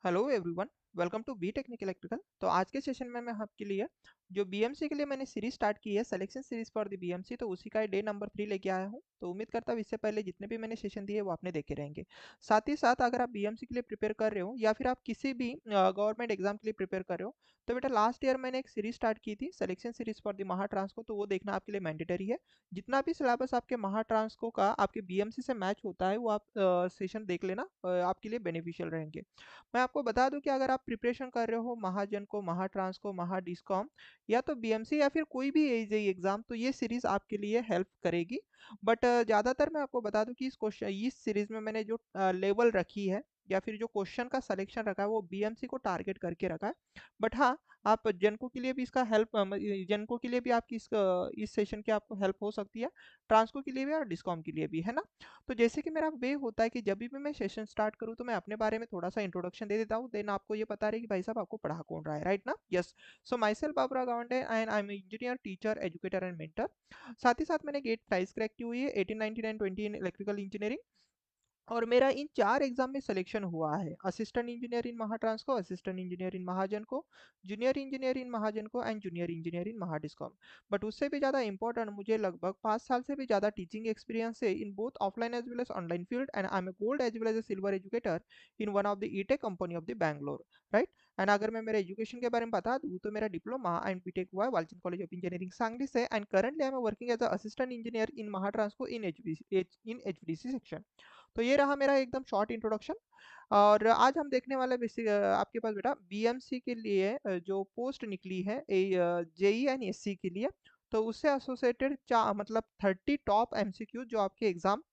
Hello everyone. Welcome to B technical electrical. तो आज के सेशन में मैं आपके लिए जो बीएमसी के लिए मैंने सीरीज स्टार्ट की है, selection series for the BMC, तो उसी का डे नंबर 3 लेके आया हूँ। तो उम्मीद करता हूँ इससे पहले जितने भी मैंने सेशन दिए वो आपने देखे रहेंगे। साथ ही साथ अगर आप बीएमसी के लिए प्रिपेयर कर रहे हो या फिर आप किसी भी गवर्नमेंट एग्जाम के लिए प्रिपेयर कर रहे हो, तो बेटा लास्ट ईयर मैंने एक सीरीज स्टार्ट की थी, सिलेक्शन सीरीज फॉर द महाट्रांस को, तो वो देखना आपके लिए मैंडेटरी है। जितना भी सिलेबस आपके महाट्रांसको का आपके बीएमसी से मैच होता है वो आप सेशन देख लेना, आपके लिए बेनिफिशियल रहेंगे। मैं आपको बता दूं कि अगर आप प्रिपरेशन कर रहे हो महाजन को, महाट्रांस को, महाडिस्कॉम या तो बीएमसी या फिर कोई भी एजेई एग्जाम, तो ये सीरीज आपके लिए हेल्प करेगी। बट ज़्यादातर मैं आपको बता दूं कि इस सीरीज में मैंने जो लेवल रखी है या फिर जो क्वेश्चन का सिलेक्शन रखा है वो बीएमसी को टारगेट करके रखा है। बट हाँ, आप जनको के लिए भी इसका हेल्प, जनको के लिए भी आपकी इस सेशन की आपको हेल्प हो सकती है, ट्रांसको के लिए भी और डिस्कॉम के लिए भी, है ना। तो जैसे कि मेरा वे होता है कि जब भी मैं सेशन स्टार्ट करूँ तो मैं अपने बारे में थोड़ा सा इंट्रोडक्शन दे देता हूँ, देन आपको ये पता रहे कि भाई साहब आपको पढ़ा कौन रहा है, राइट ना। यस। सो माई सेल्फ Babra Gawande and I am engineer, teacher, educator and mentor. साथ ही साथ मैंने गेट प्राइस क्रैक की हुई है 1899 20 इन इलेक्ट्रिकल इंजीनियरिंग। और मेरा इन 4 एग्जाम में सिलेक्शन हुआ है, असिस्टेंट इंजीनियर इन महाट्रांस को, असिस्टेंट इंजीनियर इन महाजन को, जूनियर इंजीनियर इन महाजन को and junior engineer in Mahadiscom. But उससे भी ज़्यादा इंपॉर्टेंट, मुझे लगभग 5 साल से भी ज़्यादा टीचिंग एक्सपीरियंस है in both offline as well as online field, and I am a gold as well as a silver educator in one of the edtech company of the Bangalore, right. And अगर मैं मेरे education के बारे में बता दूँ तो मेरा डिप्लोमा एंड बीटेक हुआ है Walchand college of engineering Sangli से, and currently I am working as assistant engineer in MahaTransco in HVDC section. तो ये रहा मेरा एकदम शॉर्ट इंट्रोडक्शन। और आज हम देखने वाले बेसिक आपके पास बेटा बीएमसी के लिए जो पोस्ट निकली है जेई एंड एससी के लिए, तो उससे एसोसिएटेड मतलब 30 टॉप एमसीक्यू जो आपके एग्जाम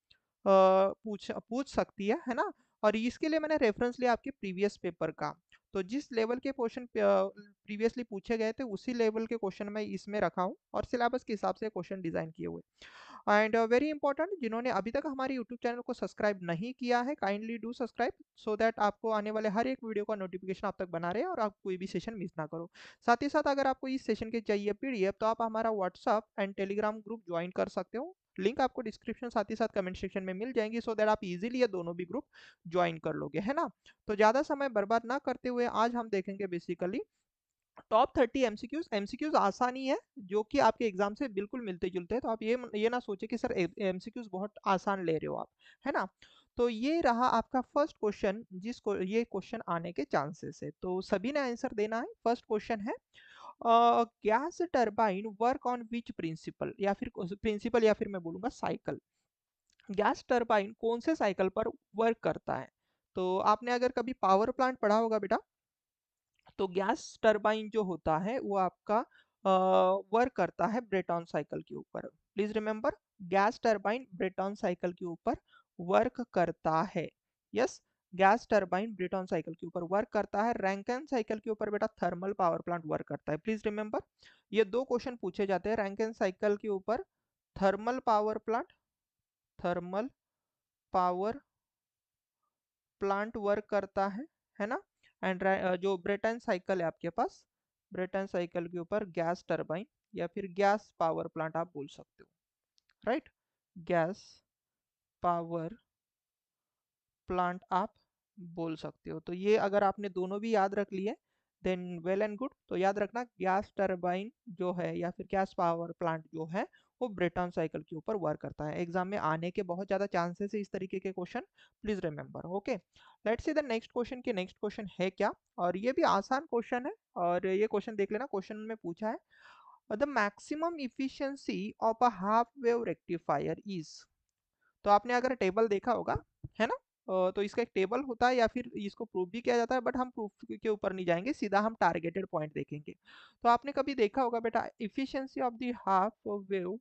पूछ पूछ सकती है ना। और इसके लिए मैंने रेफरेंस लिया आपके प्रीवियस पेपर का। तो जिस लेवल के क्वेश्चन प्रीवियसली पूछे गए थे उसी लेवल के क्वेश्चन मैं इसमें रखा हूँ और सिलेबस के हिसाब से क्वेश्चन डिजाइन किए हुए। एंड वेरी इंपॉर्टेंट, जिन्होंने अभी तक हमारे यूट्यूब चैनल को सब्सक्राइब नहीं किया है, kindly do subscribe so that आपको आने वाले हर एक वीडियो का नोटिफिकेशन आप तक बना रहे और आप कोई भी सेशन मिस ना करो। साथ ही साथ अगर आपको इस सेशन के चाहिए पीडीएफ तो आप हमारा WhatsApp and Telegram group join कर सकते हो। लिंक आपको डिस्क्रिप्शन साथ ही साथ कमेंट सेक्शन में मिल जाएंगी, सो दैट आप इजीली ये दोनों भी ग्रुप ज्वाइन कर लोगे, है ना। तो ज़्यादा समय बर्बाद ना करते हुए आज हम देखेंगे बेसिकली टॉप 30 एमसीक्यूज। एमसीक्यूज आसानी है जो कि आपके एग्जाम से बिल्कुल मिलते जुलते हैं, तो आप ये ना सोचे कि सर एमसीक्यूज बहुत आसान ले रहे हो आप, है ना। तो ये रहा आपका फर्स्ट क्वेश्चन जिसको ये क्वेश्चन आने के चांसेस है, तो सभी ने आंसर देना है। फर्स्ट क्वेश्चन है, gas turbine work on which principle, या फिर मैं बोलूंगा साइकिल। गैस टरबाइन कौन से साइकिल पर वर्क करता है। तो आपने अगर कभी पावर प्लांट पढ़ा होगा बेटा, तो गैस टरबाइन जो होता है वो आपका वर्क करता है ब्रेटॉन साइकिल के ऊपर। Please remember, gas turbine Brayton cycle के ऊपर वर्क करता है। Yes, gas turbine Brayton cycle के ऊपर वर्क करता है। रैंकन साइकिल के ऊपर बेटा थर्मल पावर प्लांट वर्क करता है। प्लीज रिमेंबर, ये दो क्वेश्चन पूछे जाते हैं। रैंकन साइकिल के ऊपर thermal power plant, thermal power plant work करता है ना। एंड जो ब्रेटन साइकिल है आपके पास, ब्रेटन साइकिल के ऊपर गैस टरबाइन या फिर गैस पावर प्लांट आप बोल सकते हो, राइट। गैस पावर प्लांट आप बोल सकते हो। तो ये अगर आपने दोनों भी याद रख लिए देन वेल एंड गुड। तो याद रखना, गैस टरबाइन जो है या फिर गैस पावर प्लांट जो है वो ब्रेटन साइकिल के ऊपर वर्क करता है। एग्जाम में आने के बहुत ज्यादा चांसेस है इस तरीके के question, please remember. Okay, let's see the next question. के नेक्स्ट क्वेश्चन है क्या, और ये भी आसान क्वेश्चन है। और ये क्वेश्चन देख लेना, क्वेश्चन में पूछा है the maximum efficiency of a half wave rectifier is. तो आपने अगर टेबल देखा होगा, है ना, तो इसका एक टेबल होता है या फिर इसको प्रूफ भी किया जाता है, बट हम प्रूफ के ऊपर नहीं जाएंगे, सीधा हम टारगेटेड पॉइंट देखेंगे। तो आपने कभी देखा होगा बेटा, efficiency of the half wave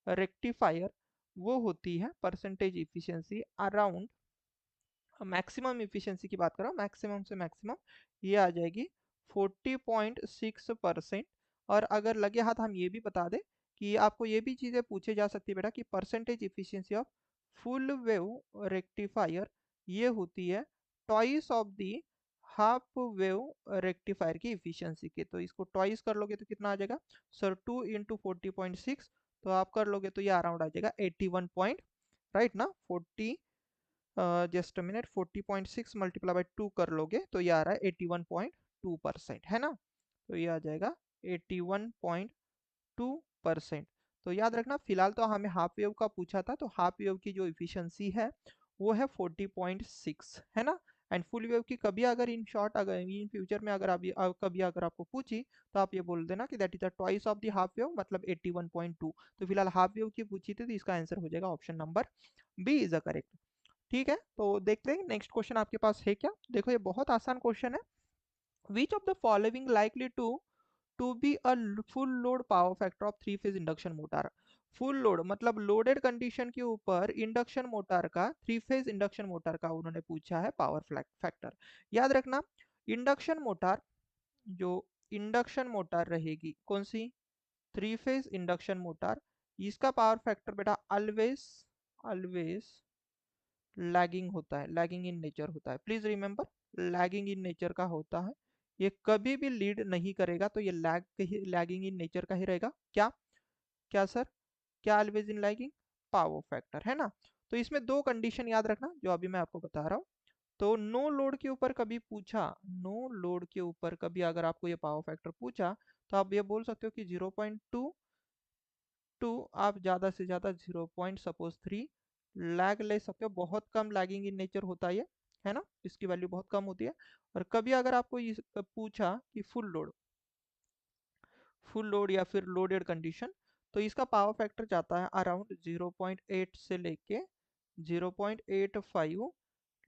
rectifier वो होती है percentage efficiency around, maximum efficiency की बात कर रहा हूँ, मैक्सिमम से मैक्सिमम ये आ जाएगी 40.6%। और अगर लगे हाथ हम ये भी बता दें कि आपको ये भी चीज़ें पूछे जा सकती है बेटा कि percentage efficiency of full wave rectifier ये होती है twice of the half wave rectifier की इफिशियंसी के। तो इसको ट्वाइस कर लोगे तो कितना आ जाएगा सर, 2 × 40.6, तो आप कर लोगे तो ये अराउंड आ जाएगा 81 पॉइंट, राइट ना, 40 जस्ट मिनट, 40.6 मल्टीप्लाई बाई 2 कर लोगे तो ये आ रहा है 81.2%, है ना। तो ये आ जाएगा 81.2%। तो याद रखना, फिलहाल तो हमें हाफ वेव का पूछा था, तो हाफ वेव की जो इफिशियंसी है वो है 40.6, है ना। एंड फुल वेव की कभी अगर इन शॉर्ट, अगर इन फ्यूचर में अगर आप कभी अगर आपको पूछी तो आप ये बोल देना कि that is the twice of the half wave, मतलब 81.2। तो फिलहाल हाफ वेव की पूछी थी, तो इसका आंसर हो जाएगा option number B is the correct. ठीक है, तो देखते हैं नेक्स्ट क्वेश्चन आपके पास है क्या। देखो ये बहुत आसान क्वेश्चन है। Which of the following likely to be a full load power factor of three phase induction motor. Full load मतलब लोडेड कंडीशन के ऊपर इंडक्शन मोटर का, थ्री फेज इंडक्शन मोटर का उन्होंने पूछा है पावर फैक्टर। याद रखना, इंडक्शन मोटर, जो इंडक्शन मोटर रहेगी कौन सी, थ्री फेज इंडक्शन मोटर, इसका पावर फैक्टर बेटा ऑलवेज ऑलवेज लैगिंग होता है, लैगिंग इन नेचर होता है। Please remember, lagging in nature का होता है। ये कभी भी लीड नहीं करेगा, तो ये लैगिंग इन नेचर का ही रहेगा। क्या क्या सर, क्या always in lagging, power factor, है ना। तो इसमें दो कंडीशन याद रखना जो अभी मैं आपको बता रहा हूँ। तो नो लोड के ऊपर कभी पूछा, नो लोड के ऊपर कभी अगर आपको ये पावर फैक्टर पूछा, तो आप ये बोल सकते हो कि 0.2, आप ज़्यादा से ज़्यादा 0.3 लैग ले सकते हो। बहुत कम लैगिंग इन नेचर होता है ये, है ना, इसकी वैल्यू बहुत कम होती है। और कभी अगर आपको ये पूछा कि फुल लोड या फिर लोडेड कंडीशन, तो इसका पावर फैक्टर जाता है अराउंड 0.8 से लेके 0.85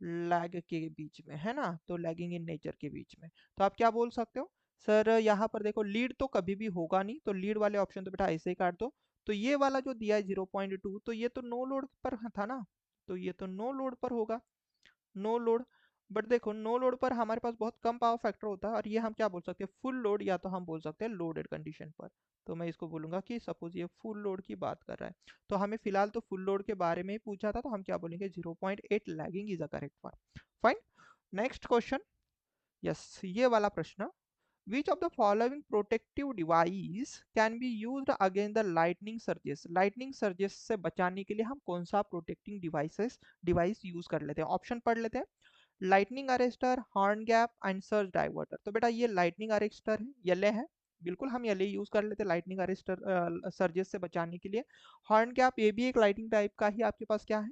लैग के बीच में, है ना, तो लैगिंग इन नेचर के बीच में। तो आप क्या बोल सकते हो, सर यहाँ पर देखो लीड तो कभी भी होगा नहीं, तो लीड वाले ऑप्शन तो बेटा ऐसे ही काट दो। तो ये वाला जो दिया है 0.2, तो ये तो नो लोड पर था ना, तो ये तो नो लोड पर होगा, नो लोड। बट देखो नो लोड पर हमारे पास बहुत कम पावर फैक्टर होता है, और ये हम क्या बोल सकते हैं, फुल लोड, या तो हम बोल सकते हैं लोडेड कंडीशन पर। तो मैं इसको बोलूंगा कि सपोज ये फुल लोड की बात कर रहा है, तो हमें फिलहाल तो फुल लोड के बारे में ही पूछा था, तो हम क्या बोलेंगे, 0.8 lagging is a correct one. Fine, next question. Yes, ये वाला प्रश्न, विच of the following protective device can be used against the lightning surges. Lightning surges से बचाने के लिए हम कौन सा प्रोटेक्टिंग डिवाइस यूज कर लेते हैं। ऑप्शन पढ़ लेते हैं, lightning arrester, horn gap and surge diverter. तो बेटा ये लाइटनिंग अरेस्टर है, येले है, बिल्कुल हम येले यूज कर लेते हैं लाइटनिंग अरेस्टर सर्जेस से बचाने के लिए। हॉर्न गैप ये भी एक लाइटनिंग टाइप का ही आपके पास क्या है,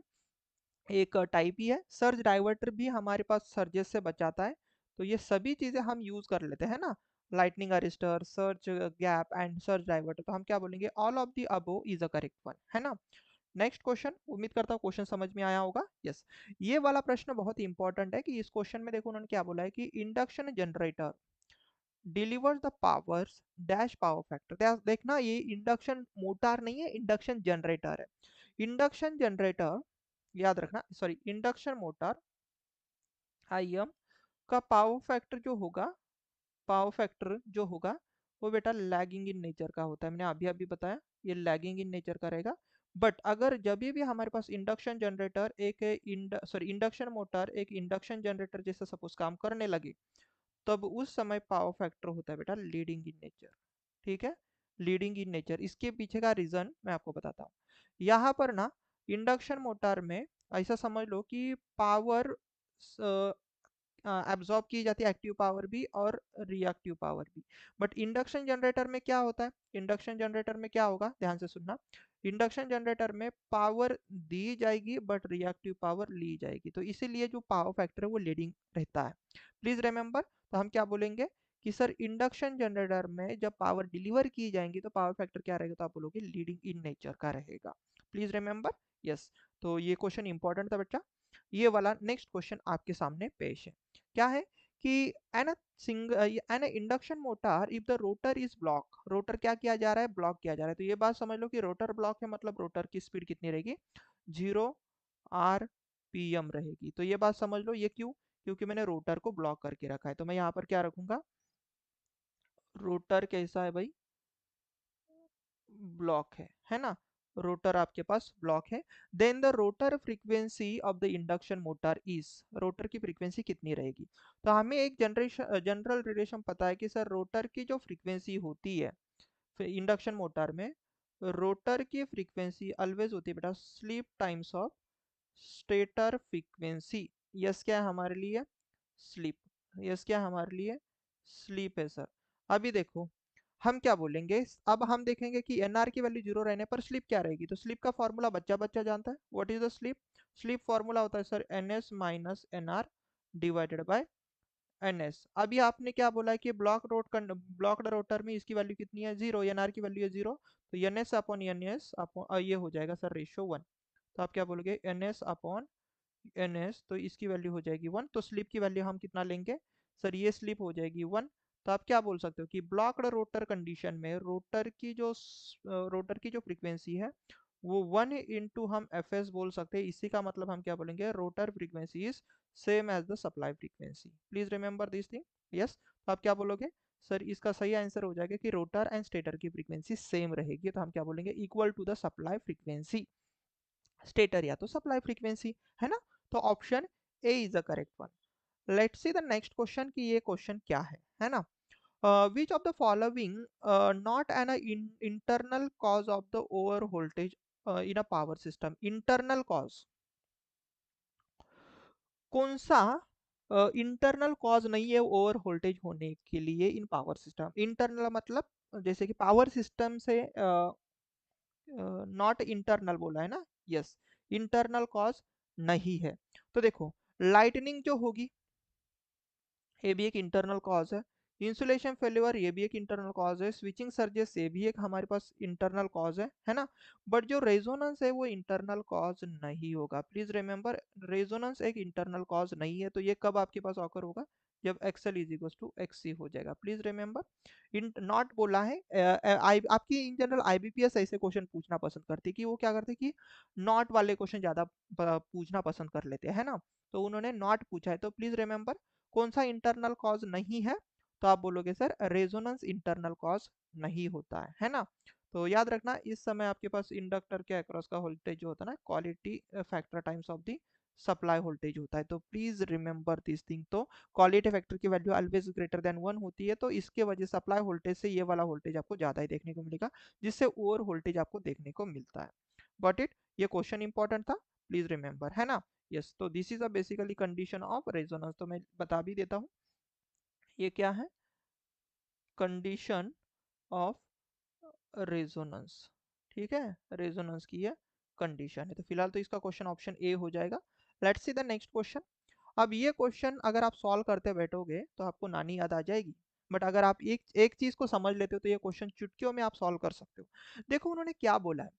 एक टाइप ही है। सर्ज डाइवर्टर भी हमारे पास सर्जेस से बचाता है। तो ये सभी चीजें हम यूज कर लेते हैं ना, lightning arrester, surge gap and surge diverter. तो हम क्या बोलेंगे, all of the above is a correct one, है ना। नेक्स्ट क्वेश्चन, उम्मीद करता हूँ क्वेश्चन समझ में आया होगा। यस, ये वाला प्रश्न बहुत इंपॉर्टेंट है कि इस क्वेश्चन में देखो उन्होंने क्या बोला है कि induction generator delivers the powers dash power factor. देखना ये इंडक्शन मोटर नहीं है, इंडक्शन जनरेटर है। इंडक्शन जनरेटर, याद रखना, सॉरी इंडक्शन मोटर आईएम का पावर फैक्टर जो होगा, पावर फैक्टर जो होगा वो बेटा लैगिंग इन नेचर का होता है। मैंने अभी अभी बताया ये लैगिंग इन नेचर का रहेगा। बट अगर जब भी हमारे पास इंडक्शन जनरेटर एक इंडक्शन मोटर एक इंडक्शन जनरेटर जैसा सपोज काम करने लगे, तब उस समय पावर फैक्टर होता है बेटा लीडिंग इन नेचर। ठीक है, लीडिंग इन नेचर, इसके पीछे का रीजन मैं आपको बताता हूँ। यहाँ पर ना इंडक्शन मोटर में ऐसा समझ लो कि पावर एब्जॉर्ब की जाती है, एक्टिव पावर भी और रिएक्टिव पावर भी। बट इंडक्शन जनरेटर में क्या होता है, इंडक्शन जनरेटर में क्या होगा, ध्यान से सुनना, इंडक्शन जनरेटर में पावर दी जाएगी बट रिएक्टिव पावर ली जाएगी, तो इसीलिए जो पावर फैक्टर है वो लीडिंग रहता है। प्लीज रिमेंबर, तो हम क्या बोलेंगे कि सर इंडक्शन जनरेटर में जब पावर डिलीवर की जाएंगी तो पावर फैक्टर क्या रहेगा, तो आप बोलोगे लीडिंग इन नेचर का रहेगा। Please remember, yes. तो ये क्वेश्चन इंपॉर्टेंट था बच्चा। ये वाला नेक्स्ट क्वेश्चन आपके सामने पेश है, क्या है कि an an induction motor if the rotor is block, rotor क्या किया जा रहा है, ब्लॉक किया जा रहा है। तो ये बात समझ लो कि रोटर ब्लॉक है, मतलब रोटर की स्पीड कितनी रहेगी, 0 RPM रहेगी। तो ये बात समझ लो, ये क्यों, क्योंकि मैंने रोटर को ब्लॉक करके रखा है। तो मैं यहाँ पर क्या रखूंगा, रोटर कैसा है भाई, ब्लॉक है ना, रोटर आपके पास ब्लॉक है। Then the rotor frequency of the induction motor is, rotor की फ्रीक्वेंसी कितनी रहेगी। तो हमें एक जनरल रिलेशन पता है कि सर रोटर की जो फ्रीक्वेंसी होती है इंडक्शन मोटर में, रोटर की फ्रीक्वेंसी ऑलवेज होती है बेटा sleep times of stator frequency, yes क्या है हमारे लिए, स्लीप, यस क्या है हमारे लिए, स्लीप है सर। अभी देखो हम क्या बोलेंगे, अब हम देखेंगे कि एनआर की वैल्यू जीरो रहने पर स्लीप क्या रहेगी। तो स्लीप का फॉर्मूला बच्चा बच्चा जानता है, what is the slip, slip formula होता है sir N S minus N R divided by N S. अभी आपने क्या बोला है कि ब्लॉक्ड रोटर में इसकी वैल्यू कितनी है, जीरो, एन आर की वैल्यू है जीरो, तो N S upon N S upon ये हो जाएगा सर रेशियो वन। तो आप क्या बोलोगे, N S upon N S, तो इसकी वैल्यू हो जाएगी वन। तो स्लिप की वैल्यू हम कितना लेंगे सर, ये स्लिप हो जाएगी वन। तो आप क्या बोल सकते हो कि ब्लॉक्ड रोटर कंडीशन में रोटर की जो फ्रीक्वेंसी है वो वन इंटू हम एफ एस बोल सकते हैं। इसी का मतलब हम क्या बोलेंगे, rotor frequency is same as the supply frequency. Please remember this thing. Yes, तो आप क्या बोलोगे सर, इसका सही आंसर हो जाएगा कि रोटर एंड स्टेटर की फ्रीक्वेंसी सेम रहेगी। तो हम क्या बोलेंगे, equal to the supply frequency, stator या तो सप्लाई फ्रीक्वेंसी, है ना। तो option A is the correct one. Let's see the next question कि ये क्वेश्चन क्या है ना। Which of the following not an internal cause of the over voltage in a power system. Internal cause, कौन सा इंटरनल कॉज नहीं है over voltage होने के लिए इन पावर सिस्टम। इंटरनल मतलब जैसे कि पावर सिस्टम से नॉट इंटरनल बोला है ना, यस, इंटरनल कॉज नहीं है। तो देखो लाइटनिंग जो होगी ये भी एक इंटरनल कॉज है, इंसुलेशन फेल्यूर ये भी एक इंटरनल कॉज है, स्विचिंग सर्जेस ये भी एक हमारे पास इंटरनल कॉज है ना। बट जो रेजोनेंस है वो इंटरनल कॉज नहीं होगा। प्लीज रिमेंबर, रेजोनेंस एक इंटरनल कॉज नहीं है। तो ये कब आपके पास ऑकर होगा, जब XL is equal to XC हो जाएगा। प्लीज रिमेंबर, इन नॉट बोला है। आपकी इन जनरल आईबीपीएस ऐसे क्वेश्चन पूछना पसंद करती है कि वो क्या करते हैं कि नॉट वाले क्वेश्चन ज्यादा पूछना पसंद कर लेते हैं, है ना। तो उन्होंने नॉट पूछा है। तो प्लीज रिमेंबर कौन सा इंटरनल कॉज नहीं है, तो आप बोलोगे सर रेजोनेंस इंटरनल कॉज नहीं होता है ना। तो याद रखना इस समय आपके पास इंडक्टर के अक्रॉस का वोल्टेज जो होता है ना, quality factor times of the supply voltage होता है। तो प्लीज रिमेंबर दिस थिंग। तो क्वालिटी फैक्टर की value always greater than one होती है, तो इसके वजह सप्लाई वोल्टेज से ये वाला वोल्टेज आपको ज्यादा ही देखने को मिलेगा, जिससे ओवर वोल्टेज आपको देखने को मिलता है। गॉट इट, ये क्वेश्चन इंपॉर्टेंट था, प्लीज रिमेंबर, है ना। यस, तो this is a basically condition of resonance. तो मैं बता भी देता हूँ ये क्या है, कंडीशन ऑफ रेजोनेंस, ठीक है, रेजोनेंस की ये कंडीशन है। तो फिलहाल तो इसका क्वेश्चन ऑप्शन ए हो जाएगा। Let's see the next question. अब ये क्वेश्चन अगर आप सॉल्व करते बैठोगे तो आपको नानी याद आ जाएगी, बट अगर आप एक एक चीज को समझ लेते हो तो ये क्वेश्चन चुटकियों में आप सॉल्व कर सकते हो। देखो उन्होंने क्या बोला है,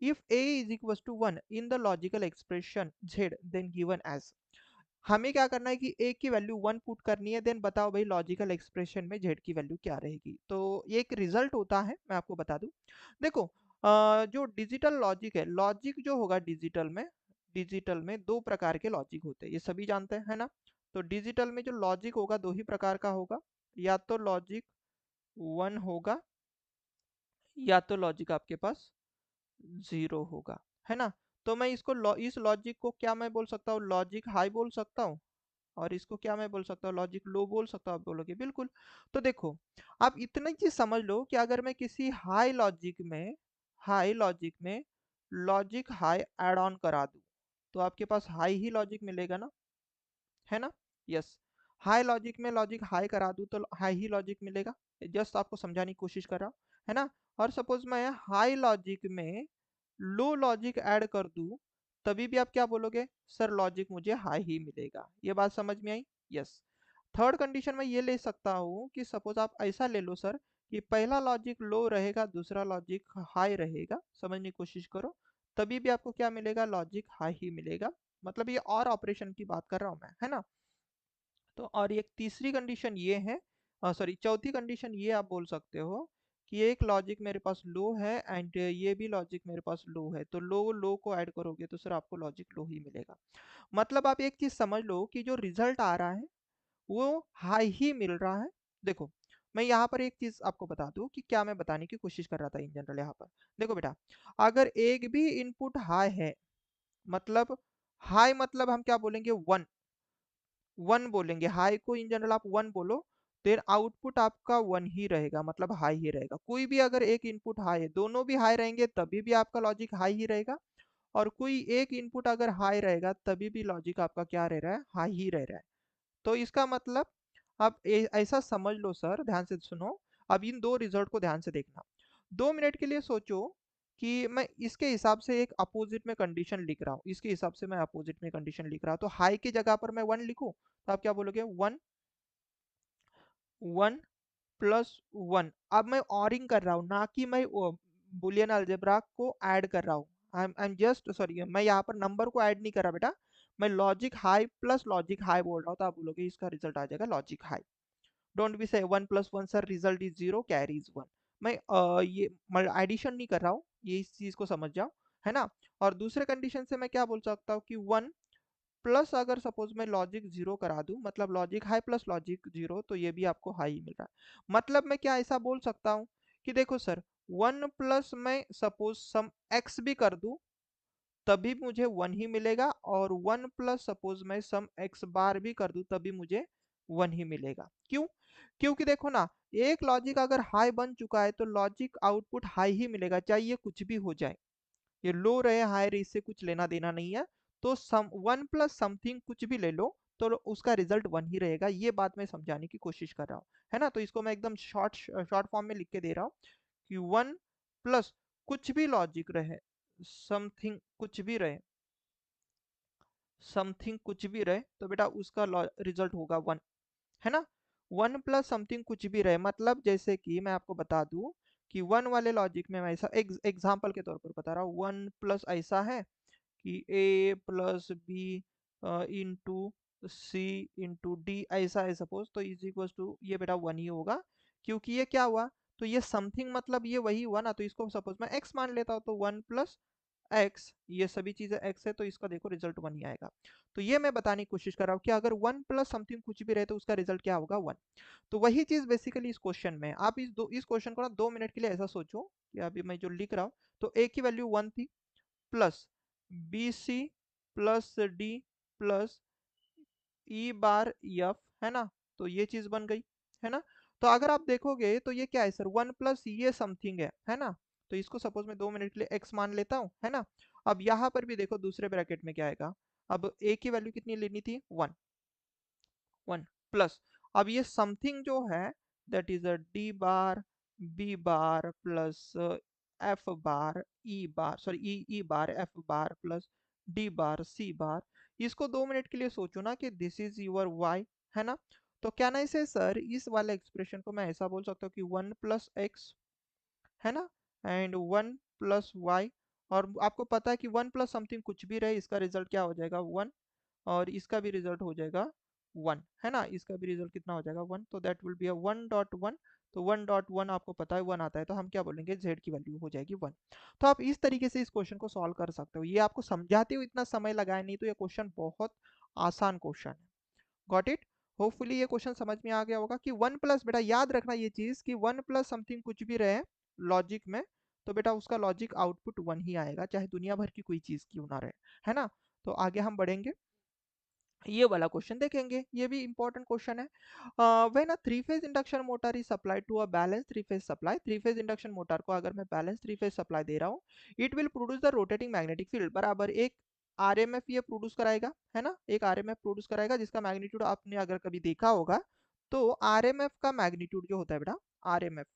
if a is equal to one in the logical expression z then given as. हमें क्या करना है कि a की वैल्यू वन पुट करनी है, देन बताओ भाई लॉजिकल एक्सप्रेशन में z की वैल्यू क्या रहेगी। तो ये एक रिजल्ट होता है, मैं आपको बता दूं। देखो जो डिजिटल लॉजिक है, लॉजिक जो होगा डिजिटल में दो प्रकार के लॉजिक होते हैं, ये सभी जानते हैं, है ना। तो डिजिटल में जो लॉजिक होगा दो ही प्रकार का होगा, या तो लॉजिक वन होगा या तो लॉजिक आपके पास जीरो होगा, है ना। तो मैं इस लॉजिक को क्या मैं बोल सकता हूँ, लॉजिक हाई बोल सकता हूँ, और इसको क्या मैं बोल सकता हूँ, लॉजिक लो बोल सकता हूँ। आप बोलोगे बिल्कुल। तो देखो आप इतना चीज समझ लो कि अगर मैं किसी हाई लॉजिक में लॉजिक हाई एड ऑन करा दूं तो आपके पास हाई ही लॉजिक मिलेगा ना, है ना। यस, हाई लॉजिक में लॉजिक हाई करा दूं तो हाई ही लॉजिक मिलेगा। जस्ट आपको समझाने की कोशिश कर रहा हूं, है ना। और सपोज मैं हाई लॉजिक में लो लॉजिक ऐड कर दूं तभी भी आप क्या बोलोगे, सर लॉजिक मुझे हाई ही मिलेगा। ये बात समझ में आई। यस, थर्ड कंडीशन में ये ले सकता हूँ कि सपोज आप ऐसा ले लो सर कि पहला लॉजिक लो रहेगा दूसरा लॉजिक हाई रहेगा, समझने की कोशिश करो, तभी भी आपको क्या मिलेगा, लॉजिक हाई ही मिलेगा। मतलब ये और ऑपरेशन की बात कर रहा हूँ मैं, है ना। तो और एक तीसरी कंडीशन ये है, सॉरी चौथी कंडीशन ये आप बोल सकते हो कि एक लॉजिक मेरे पास लो है एंड ये भी लॉजिक मेरे पास लो है, तो लो लो को ऐड करोगे तो सर आपको लॉजिक लो ही मिलेगा। मतलब आप एक चीज समझ लो कि जो रिजल्ट आ रहा है वो हाई ही मिल रहा है। देखो मैं यहाँ पर एक चीज आपको बता दूं कि क्या मैं बताने की कोशिश कर रहा था इन जनरल यहाँ पर। देखो बेटा, अगर एक भी इनपुट हाई है, मतलब हाई मतलब हम क्या बोलेंगे, वन, वन बोलेंगे, हाई को इन जनरल आप वन बोलो, देन आउटपुट आपका वन ही रहेगा, मतलब हाई ही रहेगा। कोई भी अगर एक इनपुट हाई है, दोनों भी हाई रहेंगे तभी भी आपका लॉजिक हाई ही रहेगा। और कोई एक इनपुट अगर हाई रहेगा तभी भी लॉजिक आपका क्या रह रहा है, हाई ही रह रहा है। तो इसका मतलब आप ऐसा समझ लो सर, ध्यान से सुनो। अब इन दो रिजल्ट को ध्यान से देखना। 2 मिनट के लिए सोचो कि मैं इसके हिसाब से एक अपोजिट में कंडीशन लिख रहा हूँ, इसके हिसाब से मैं अपोजिट में कंडीशन लिख रहा हूँ। तो हाई की जगह पर मैं 1 लिखूँ तो आप क्या बोलोगे, 1 1 प्लस 1। अब मैं ऑरिंग कर रहा हूँ, ना कि मैं बुलियन अलजेब्रा को ऐड कर रहा हूँ। आई एम जस्ट सॉरी, मैं यहाँ पर नंबर को ऐड नहीं कर रहा बेटा, मैं logic high plus logic high बोल रहा हूँ। तो आप बोलोगे इसका रिजल्ट आ जाएगा लॉजिक हाई। डोंट बी से 1 plus 1 sir result is 0, carry is 1। मैं ये एडिशन नहीं कर रहा हूँ, ये इस चीज को समझ जाओ, है ना। और दूसरे कंडीशन से मैं क्या बोल सकता हूँ कि 1 प्लस, अगर सपोज मैं लॉजिक 0 करा दूं, मतलब लॉजिक हाई प्लस लॉजिक 0, तो ये भी आपको हाई मिल रहा है। मतलब मैं क्या ऐसा बोल सकता हूँ कि देखो सर, 1 प्लस मैं सपोज सम एक्स भी कर दूं तभी मुझे 1 ही मिलेगा, और 1 प्लस सपोज मैं सम एक्स बार भी कर दूं तभी मुझे 1 ही मिलेगा। क्यों? क्योंकि देखो ना, एक लॉजिक अगर हाई बन चुका है तो लॉजिक आउटपुट हाई ही मिलेगा, चाहे ये कुछ भी हो जाए। ये लो रहे हाई रहे इससे कुछ लेना देना नहीं है। तो सम 1 प्लस समथिंग कुछ भी ले लो तो उसका रिजल्ट 1 ही रहेगा। ये बात मैं समझाने की कोशिश कर रहा हूँ, है ना। तो इसको मैं एकदम शॉर्ट शॉर्ट फॉर्म में लिख के दे रहा हूँ कि 1 प्लस कुछ भी लॉजिक रहे, समथिंग कुछ भी रहे, समथिंग कुछ भी रहे, तो बेटा उसका रिजल्ट होगा 1, है ना। 1 प्लस समथिंग कुछ भी रहे, मतलब जैसे कि मैं आपको बता दूं कि 1 वाले लॉजिक में मैं ऐसा एग्जाम्पल के तौर पर बता रहा हूँ, 1 प्लस ऐसा है कि ए प्लस बी इंटू सी इंटू डी ऐसा है सपोज, तो इज इक्वल टू ये बेटा 1 ही होगा। क्योंकि ये क्या हुआ, तो ये समथिंग मतलब ये वही हुआ ना, तो इसको सपोज मैं x मान लेता हूँ तो 1 प्लस एक्स, ये सभी चीजें x है तो इसका देखो रिजल्ट 1 ही आएगा। तो ये मैं बताने की कोशिश कर रहा हूँ कि अगर 1 प्लस समथिंग कुछ भी रहे तो उसका रिजल्ट क्या होगा, 1। तो वही चीज बेसिकली इस क्वेश्चन में आप इस क्वेश्चन को ना 2 मिनट के लिए ऐसा सोचो कि अभी मैं जो लिख रहा हूँ, तो a की वैल्यू 1 थी, plus B C plus D plus E bar F, है ना। तो ये चीज बन गई, है ना। तो अगर आप देखोगे तो ये क्या है सर, 1 प्लस ये समथिंग है ना। तो इसको सपोज मैं 2 मिनट के लिए x मान लेता हूँ, है ना। अब यहाँ पर भी देखो दूसरे ब्रैकेट में क्या आएगा, अब a की वैल्यू कितनी लेनी थी, 1 1 प्लस, अब ये समथिंग जो है that is a D bar B bar plus F bar E bar, sorry E bar F bar plus D bar C bar. इसको 2 मिनट के लिए सोचो ना कि दिस इज योर वाई, है ना। तो क्या ना इसे सर, इस वाले एक्सप्रेशन को मैं ऐसा बोल सकता हूँ कि 1 प्लस एक्स, है ना, एंड 1 प्लस वाई। और आपको पता है कि 1 प्लस समथिंग कुछ भी रहे इसका रिजल्ट क्या हो जाएगा, 1। और इसका भी रिजल्ट हो जाएगा 1, है ना। इसका भी रिजल्ट कितना हो जाएगा, 1। तो दैट विल बी अ 1.1। तो 1.1 आपको पता है 1 आता है, तो हम क्या बोलेंगे, z की वैल्यू हो जाएगी 1। तो आप इस तरीके से इस क्वेश्चन को सॉल्व कर सकते हो। ये आपको समझाते हुए इतना समय लगाया नहीं, तो ये क्वेश्चन बहुत आसान क्वेश्चन है। Got it. होपफुली ये क्वेश्चन समझ में आ गया होगा कि 1 प्लस, बेटा याद रखना ये चीज कि 1 प्लस समथिंग कुछ भी रहे लॉजिक में, तो बेटा उसका लॉजिक आउटपुट 1 ही आएगा, चाहे दुनिया भर की कोई चीज क्यों ना रहे, है ना। तो आगे हम बढ़ेंगे, ये वाला क्वेश्चन देखेंगे, ये भी इंपॉर्टेंट क्वेश्चन है। When a three phase induction motor is supplied to a balance three phase supply, three phase induction motor को अगर मैं बैलेंस थ्री फेज सप्लाई दे रहा हूँ, it will produce the rotating magnetic field, बराबर एक RMF ये प्रोड्यूस कराएगा, है ना। एक आरएमएफ प्रोड्यूस कराएगा जिसका मैग्नीट्यूड आपने अगर कभी देखा होगा, तो आरएमएफ का मैग्नीट्यूड जो होता है बेटा, आरएमएफ,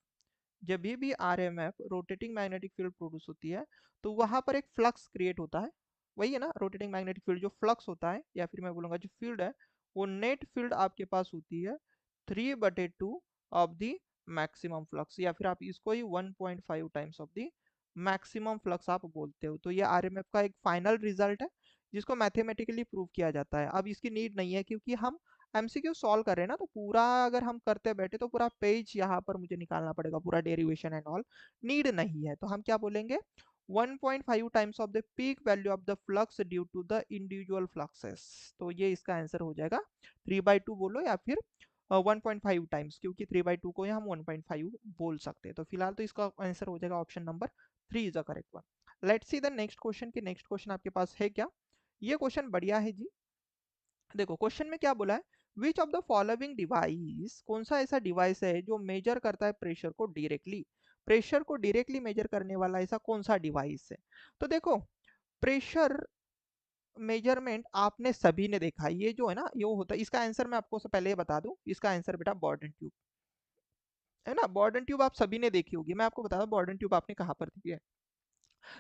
जब भी RMF rotating magnetic field produce होती है तो वहां पर एक फ्लक्स क्रिएट होता है। वही है ना रोटेटिंग मैग्नेटिक फील्ड, जो फ्लक्स होता है या फिर मैं बोलूंगा जो फील्ड है, वो नेट फील्ड आपके पास होती है 3/2 ऑफ द मैक्सिमम फ्लक्स, या फिर आप इसको ही 1.5 times of the maximum flux आप बोलते हो। तो ये आरएमएफ का एक फाइनल रिजल्ट है जिसको मैथमेटिकली प्रूव किया जाता है। अब इसकी नीड नहीं है क्योंकि हम एमसीक्यू सॉल्व कर रहे हैं ना, तो पूरा अगर हम करते बैठे तो पूरा पेज यहाँ पर मुझे निकालना पड़ेगा, पूरा डेरिवेशन एंड ऑल, नीड नहीं है। तो हम क्या बोलेंगे, 1.5 times of the peak value of the flux due to the individual fluxes. तो ये इसका आंसर हो जाएगा 3/2 बोलो या फिर 1.5 टाइम्स, क्योंकि 3/2 को ही हम 1.5 बोल सकते हैं। तो फिलहाल तो इसका आंसर हो जाएगा option number 3 is the correct one. Let's see the next question, की नेक्स्ट क्वेश्चन आपके पास है क्या। ये क्वेश्चन बढ़िया है जी। देखो क्वेश्चन में क्या बोला है, which of the following device, कौन सा ऐसा डिवाइस है जो मेजर करता है प्रेशर को डायरेक्टली, प्रेशर को डायरेक्टली मेजर करने वाला ऐसा कौन सा डिवाइस है। तो देखो प्रेशर मेजरमेंट आपने सभी ने देखा है, ये जो है ना ये वो होता है, इसका आंसर मैं आपको पहले ही बता दूं, इसका आंसर बेटा बॉर्डन ट्यूब है ना। बॉर्डन ट्यूब आप सभी ने देखी होगी, मैं आपको बता दूं बॉर्डन ट्यूब आपने कहाँ पर देखी है।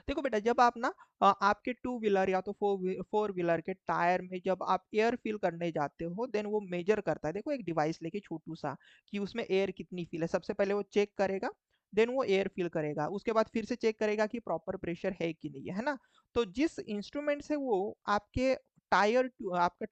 देखो बेटा जब आप ना आपके टू व्हीलर या तो फोर व्हीलर के टायर में जब आप एयर फिल करने जाते हो, देन वो मेजर करता है, देखो एक डिवाइस लेके छोटू सा, कि उसमें एयर कितनी फिल है। सबसे पहले वो चेक करेगा, देन वो एयर फिल करेगा, उसके बाद फिर से चेक करेगा कि प्रॉपर प्रेशर है कि नहीं है ना। तो जिस इंस्ट्रूमेंट से वो आपके आपका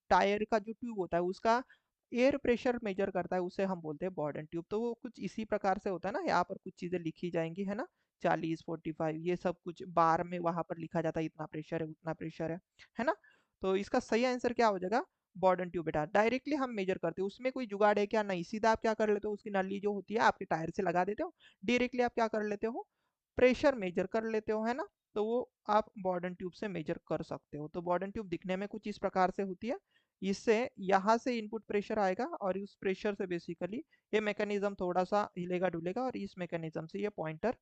टायर का जो ट्यूब होता है उसका एयर प्रेशर मेजर करता है, उसे हम बोलते हैं बॉर्डन ट्यूब। तो वो कुछ इसी प्रकार से होता है ना, यहाँ पर कुछ चीजें लिखी जाएंगी है ना, 40 45 ये सब कुछ बार में वहां पर लिखा जाता है, इतना प्रेशर है उतना प्रेशर है ना। तो इसका सही आंसर क्या हो जाएगा, बॉर्डन ट्यूब बेटा। डायरेक्टली हम मेजर करते हो, उसमें कोई जुगाड़ है क्या, नहीं, सीधा आप क्या कर लेते हो, उसकी नली जो होती है आपके टायर से लगा देते हो, डायरेक्टली आप क्या कर लेते हो, प्रेशर मेजर कर लेते हो है ना। तो वो आप बॉर्डन ट्यूब से मेजर कर सकते हो। तो बॉर्डन ट्यूब दिखने में कुछ इस प्रकार से होती है, इससे यहाँ से इनपुट प्रेशर आएगा और उस प्रेशर से बेसिकली ये मैकेनिज्म थोड़ा सा हिलेगा डुलेगा और इस मैकेनिज्म से ये पॉइंटर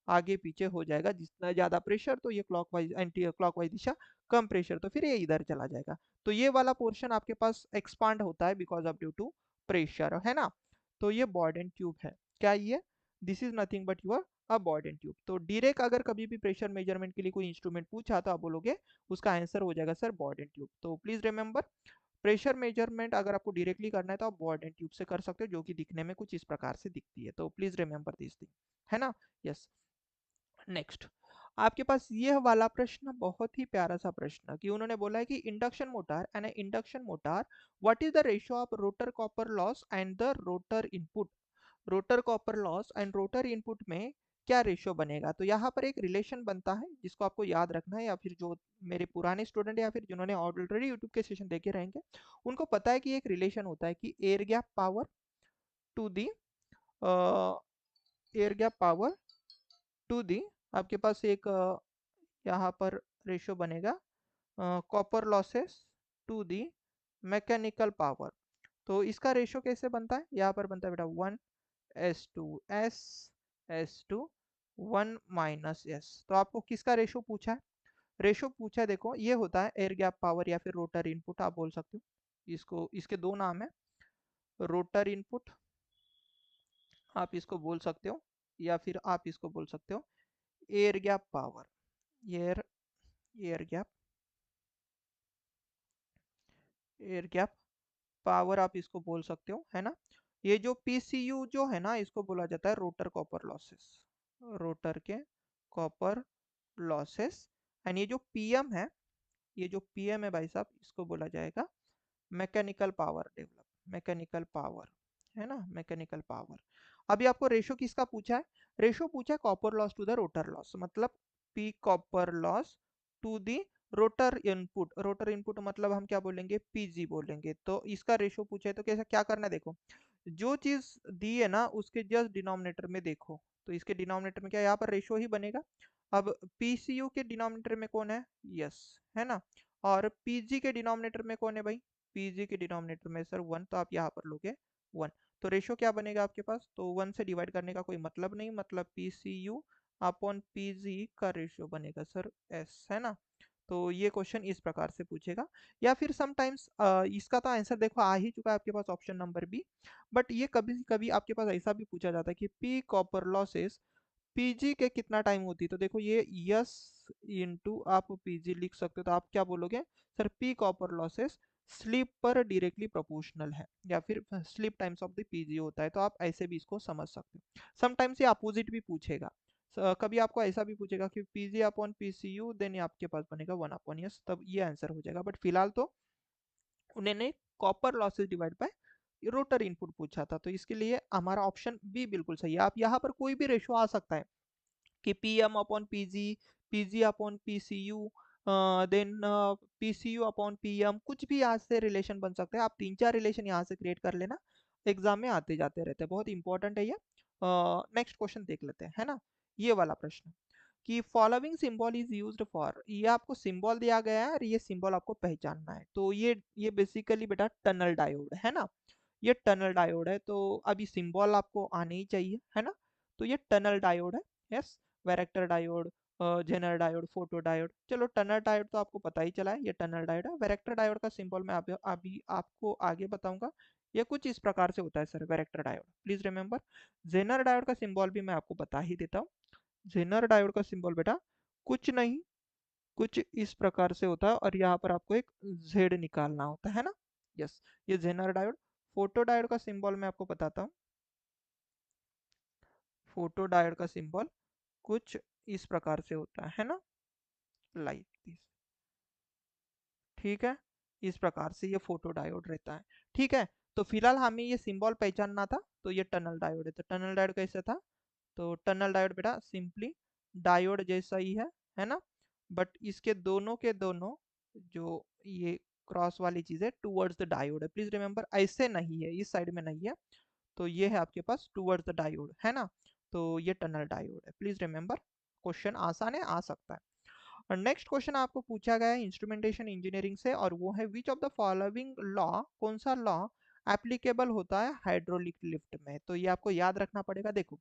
आगे पीछे हो जाएगा। जितना ज्यादा प्रेशर तो ये क्लॉकवाइज एंटी क्लॉकवाइज दिशा, कम प्रेशर तो फिर ये इधर चला जाएगा। तो ये वाला पोर्शन आपके पास एक्सपांड होता है because of due to pressure है ना। तो ये बॉर्डन ट्यूब है, क्या ये, this is nothing but your a Bourdon tube. तो डायरेक्ट अगर कभी भी प्रेशर मेजरमेंट के लिए कोई इंस्ट्रूमेंट पूछा तो आप बोलोगे उसका आंसर हो जाएगा सर बॉर्डन ट्यूब। तो प्लीज रिमेंबर, प्रेशर मेजरमेंट अगर आपको डायरेक्टली करना है तो आप बॉर्डन ट्यूब से कर सकते हो, जो कि दिखने में कुछ इस प्रकार से दिखती है। तो प्लीज रिमेंबर दिस थिंग है ना। यस, नेक्स्ट आपके पास यह वाला प्रश्न बहुत ही प्यारा सा प्रश्न, कि उन्होंने बोला है कि induction motor and induction motor, what is the ratio of rotor copper loss and the rotor input. Rotor copper loss and rotor input में क्या रेशियो बनेगा। तो यहाँ पर एक रिलेशन बनता है जिसको आपको याद रखना है, या फिर जो मेरे पुराने स्टूडेंट या फिर जिन्होंने ऑलरेडी यूट्यूब के सेशन देखे रहेंगे उनको पता है कि एक रिलेशन होता है कि air gap power to the air gap power to the, आपके पास एक यहाँ पर रेशियो बनेगा copper losses to the mechanical power. तो इसका रेशियो कैसे बनता है, यहाँ पर बनता है बेटा 1:S, S:1 तो आपको किसका रेशियो पूछा है, रेशियो पूछा है, देखो ये होता है एयर गैप पावर या फिर रोटर इनपुट आप बोल सकते हो इसको, इसके दो नाम है, रोटर इनपुट आप इसको बोल सकते हो, या फिर आप इसको बोल सकते हो air gap power, air air gap air gap power आप इसको बोल सकते हो है ना। ये जो पीसीयू जो है ना इसको बोला जाता है रोटर कॉपर लॉसेस, रोटर के कॉपर लॉसेस। एंड ये जो पीएम है, ये जो पीएम है भाई साहब इसको बोला जाएगा mechanical power develop, mechanical power है ना, मैकेनिकल पावर। अभी आपको रेशो किसका पूछा है, रेशो पूछा है copper loss to the rotor loss, मतलब P copper loss to the rotor input, rotor input मतलब हम क्या बोलेंगे, पीजी बोलेंगे। तो इसका रेशो पूछा है तो कैसा क्या करना है, देखो जो चीज दी है ना उसके जस्ट डिनोमिनेटर में देखो, तो इसके डिनोमिनेटर में क्या यहाँ पर रेशो ही बनेगा। अब पीसीयू के डिनोमिनेटर में कौन है, यस है ना, और पीजी के डिनोमिनेटर में कौन है भाई, पीजी के डिनोमिनेटर में सर 1, तो आप यहाँ पर लोगे 1। तो रेशियो क्या बनेगा आपके पास, तो 1 से डिवाइड करने का कोई मतलब नहीं, मतलब P C U upon P G का रेशियो बनेगा सर एस है ना। तो ये क्वेश्चन इस प्रकार से पूछेगा। या फिर समटाइम्स इसका तो आंसर देखो आ ही चुका है आपके पास ऑप्शन नंबर बी, बट ये कभी कभी आपके पास ऐसा भी पूछा जाता है कि पी कॉपर लॉसेस पीजी के कितना टाइम होती है। तो देखो ये यस इंटू आप पीजी लिख सकते हो, तो आप क्या बोलोगे sir P copper losses sleep पर डायरेक्टली प्रोपोर्शनल है, या फिर sleep times of the PG होता है। तो आप ऐसे भी इसको समझ सकते हो। समटाइम्स ये अपोजिट भी पूछेगा, कभी आपको ऐसा भी पूछेगा कि पीजी अपॉन पीसीयू, देन आपके पास बनेगा 1/S, तब ये आंसर हो जाएगा। बट फिलहाल तो उन्होंने copper losses divide by rotor input पूछा था, तो इसके लिए हमारा ऑप्शन बी बिल्कुल सही है। आप यहाँ पर कोई भी रेशो आ सकता है कि P M upon P G, P G upon P C U, then P C U upon P M, कुछ भी यहाँ से रिलेशन बन सकते हैं। आप 3 4 रिलेशन यहाँ से क्रिएट कर लेना, एग्जाम में आते जाते रहते हैं, बहुत इंपॉर्टेंट है ये। नेक्स्ट क्वेश्चन देख लेते हैं है ना, ये वाला प्रश्न कि following symbol is used for, ये आपको सिंबल दिया गया है और ये सिंबल आपको पहचानना है। तो ये बेसिकली बेटा टनल डायोड है ना, ये टनल डायोड है। तो अभी सिंबल आपको आने ही चाहिए है ना। तो ये टनल डायोड है, yes, varactor diode, zener diode, photo diode. चलो टनल डायोड तो आपको पता ही चला है, ये टनल डायोड है। वैरेक्टर डायोड का सिंबल मैं अभी आपको आगे बताऊंगा। ये कुछ इस प्रकार से होता है sir, varactor diode, please remember. Zener diode का सिंबल भी मैं आपको बता ही देता हूँ। जेनर डायोड का सिंबल बेटा कुछ नहीं, कुछ इस प्रकार से होता है, और यहाँ पर आपको एक जेड निकालना होता है ना। यस, ये जेनर डायोड। फोटो डायोड का सिंबल मैं आपको बताता हूँ। फोटो डायोड का सिंबल कुछ इस प्रकार से होता है ना, लाइक दिस। ठीक है, इस प्रकार से ये फोटो डायोड रहता है। ठीक है, तो फिलहाल हमें ये सिंबल पहचानना था, तो ये टनल डायोड है। तो टनल डायोड कैसे था? तो टनल डायोड बेटा सिंपली डायोड जैसा ही है ना, बट इसके दोनों के दोनों जो ये क्रॉस वाली चीज है टूवर्ड्स द डायोड है। प्लीज रिमेंबर, ऐसे नहीं है, इस साइड में नहीं है। तो ये है आपके पास टूवर्ड्स द डायोड, है ना। तो ये टनल डायोड है, प्लीज रिमेंबर। क्वेश्चन आसान है, आ सकता है। और नेक्स्ट क्वेश्चन आपको पूछा गया है इंस्ट्रूमेंटेशन इंजीनियरिंग से, और वो है which of the following law, कौन सा लॉ एप्लीकेबल होता है हाइड्रोलिक लिफ्ट में। तो ये आपको याद रखना पड़ेगा। देखो,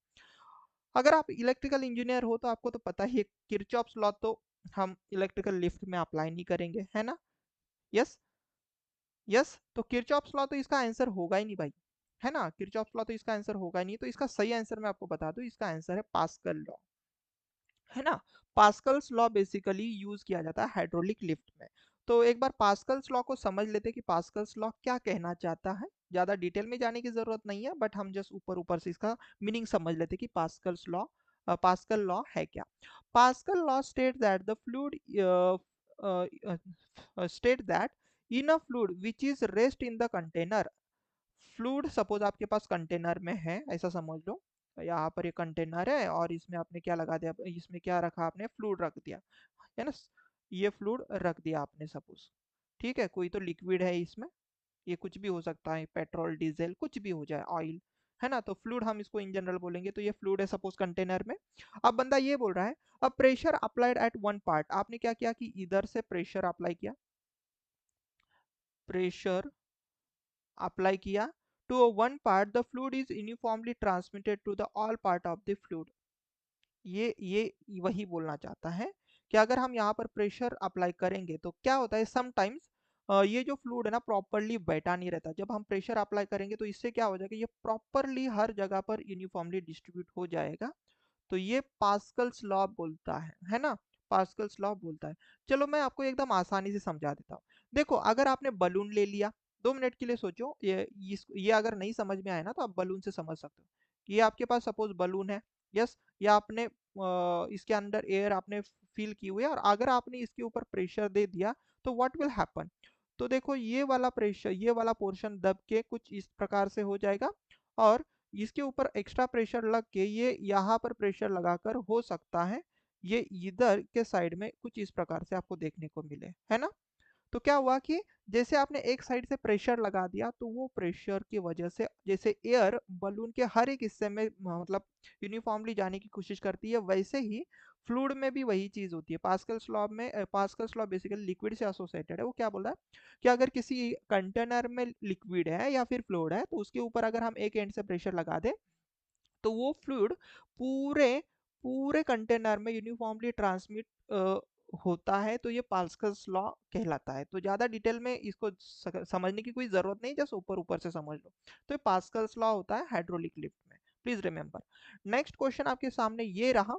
अगर आप इलेक्ट्रिकल इंजीनियर हो तो आपको तो पता ही है, किरचॉफ्स लॉ तो हम इलेक्ट्रिकल लिफ्ट में अप्लाई नहीं करेंगे, है ना। यस, यस, तो किरचॉफ्स लॉ तो इसका आंसर होगा ही नहीं भाई, है ना। किरचॉफ्स लॉ तो इसका आंसर होगा ही नहीं। तो इसका सही आंसर मैं आपको बता दूं, इसका आंसर है पास्कल लॉ, है ना। पास्कल्स लॉ बेसिकली यूज किया जाता है हाइड्रोलिक लिफ्ट में। तो एक बार पास्कल्स लॉ को समझ लेते हैं कि पास्कल्स लॉ क्या कहना चाहता है। ज्यादा डिटेल में जाने की जरूरत नहीं है, बट हम जस्ट ऊपर ऊपर से इसका मीनिंग समझ लेते हैं कि पास्कल्स लॉ, पास्कल लॉ है क्या। Pascal law state that the fluid state that in a fluid which is rest in the container. Fluid suppose आपके पास कंटेनर में है, ऐसा समझ लो। यहाँ पर ये कंटेनर है और इसमें आपने क्या लगा दिया, इसमें क्या रखा आपने, फ्लूइड रख दिया, है ना। ये फ्लूइड रख दिया आपने सपोज। ठीक है, कोई तो लिक्विड है इसमें, ये कुछ भी हो सकता है, पेट्रोल, डीजल, कुछ भी हो जाए, ऑयल, है ना। तो फ्लूइड हम इसको इन जनरल बोलेंगे। तो ये फ्लूइड है सपोज कंटेनर में। अब बंदा ये बोल रहा है, अब pressure applied at one part. आपने क्या किया कि इधर से प्रेशर अप्लाई किया, प्रेशर अप्लाई किया to one part, the fluid is uniformly transmitted to the all part of the fluid. ये वही बोलना चाहता है कि अगर हम यहाँ पर प्रेशर अप्लाई करेंगे तो क्या होता है, समटाइम्स ये जो फ्लूइड है ना प्रॉपरली बैठा नहीं रहता। जब हम प्रेशर अप्लाई करेंगे तो इससे क्या हो जाएगा, ये प्रॉपरली हर जगह पर यूनिफॉर्मली डिस्ट्रीब्यूट हो जाएगा। तो ये पास्कल्स लॉ बोलता है ना। पास्कल्स लॉ बोलता है। चलो मैं आपको एकदम आसानी से समझा देता हूँ। देखो, अगर आपने बलून ले लिया, 2 मिनट के लिए सोचो, ये अगर नहीं समझ में आया ना तो आप बलून से समझ सकते हो। कि ये आपके पास सपोज बलून है, यस, या आपने इसके अंदर एयर आपने फील की हुई है, और अगर आपने इसके ऊपर प्रेशर दे दिया तो व्हाट विल हैपन। तो देखो, ये वाला प्रेशर, ये वाला पोर्शन दब के कुछ इस प्रकार से हो जाएगा, और इसके ऊपर एक्स्ट्रा प्रेशर लग के ये यहाँ पर प्रेशर लगाकर हो सकता है ये इधर के साइड में कुछ इस प्रकार से आपको देखने को मिले, है ना। तो क्या हुआ कि जैसे आपने एक साइड से प्रेशर लगा दिया, तो वो प्रेशर की वजह से जैसे एयर बलून के हर एक हिस्से में मतलब यूनिफॉर्मली जाने की कोशिश करती है, वैसे ही फ्लूइड में भी वही चीज होती है। पास्कल्स लॉ में, पास्कल्स लॉ बेसिकली लिक्विड से एसोसिएटेड है। वो क्या बोल रहा है कि अगर किसी कंटेनर में लिक्विड है या फिर फ्लूइड है, तो उसके ऊपर अगर हम एक एंड से प्रेशर लगा दे, तो वो फ्लूइड पूरे पूरे कंटेनर में यूनिफॉर्मली ट्रांसमिट होता है। तो ये पास्कल्स लॉ कहलाता है। तो ज़्यादा डिटेल में इसको समझने की कोई ज़रूरत नहीं, जस्ट ऊपर ऊपर से समझ लो। तो ये पास्कल्स लॉ होता है हाइड्रोलिक लिफ्ट में, प्लीज रिमेंबर। नेक्स्ट क्वेश्चन आपके सामने ये रहा,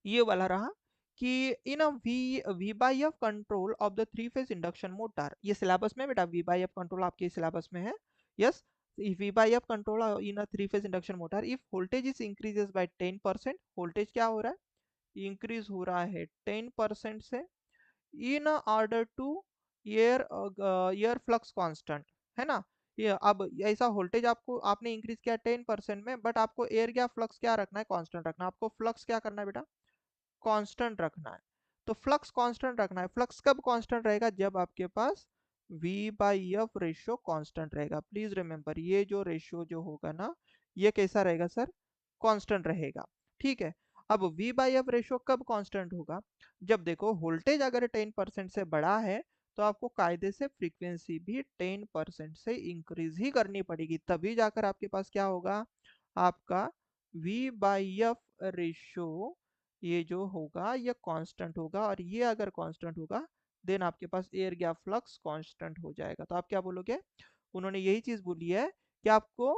ये वाला रहा कि in a V by F control of the three phase induction motor. ये सिलेबस में बेटा, वी बाई एफ कंट्रोल आपके सिलेबस में है। Yes, V by F control in a three phase induction motor, if voltage is increases by 10%, voltage क्या हो रहा है, इंक्रीज हो रहा है 10% से, in order to air air flux constant, है ना। ये अब ऐसा वोल्टेज आपको आपने इंक्रीज किया 10% में, बट आपको एयर क्या फ्लक्स क्या रखना है, कांस्टेंट रखना है। आपको फ्लक्स क्या करना है बेटा, कांस्टेंट रखना है। तो फ्लक्स कांस्टेंट रखना है। फ्लक्स कब कांस्टेंट रहेगा, जब आपके पास V by F ratio constant रहेगा। प्लीज रिमेंबर, ये जो रेशियो जो होगा ना, ये कैसा रहेगा सर, कांस्टेंट रहेगा। ठीक है, अब V बाई एफ रेशियो कब कांस्टेंट होगा, जब देखो वोल्टेज अगर 10% से बड़ा है, तो आपको कायदे से फ्रीक्वेंसी भी 10% से इंक्रीज ही करनी पड़ेगी, तभी जाकर आपके पास क्या होगा, आपका V बाई एफ रेशियो ये जो होगा ये कांस्टेंट होगा, और ये अगर कांस्टेंट होगा देन आपके पास एयर गैप फ्लक्स कांस्टेंट हो जाएगा। तो आप क्या बोलोगे, उन्होंने यही चीज बोली है कि आपको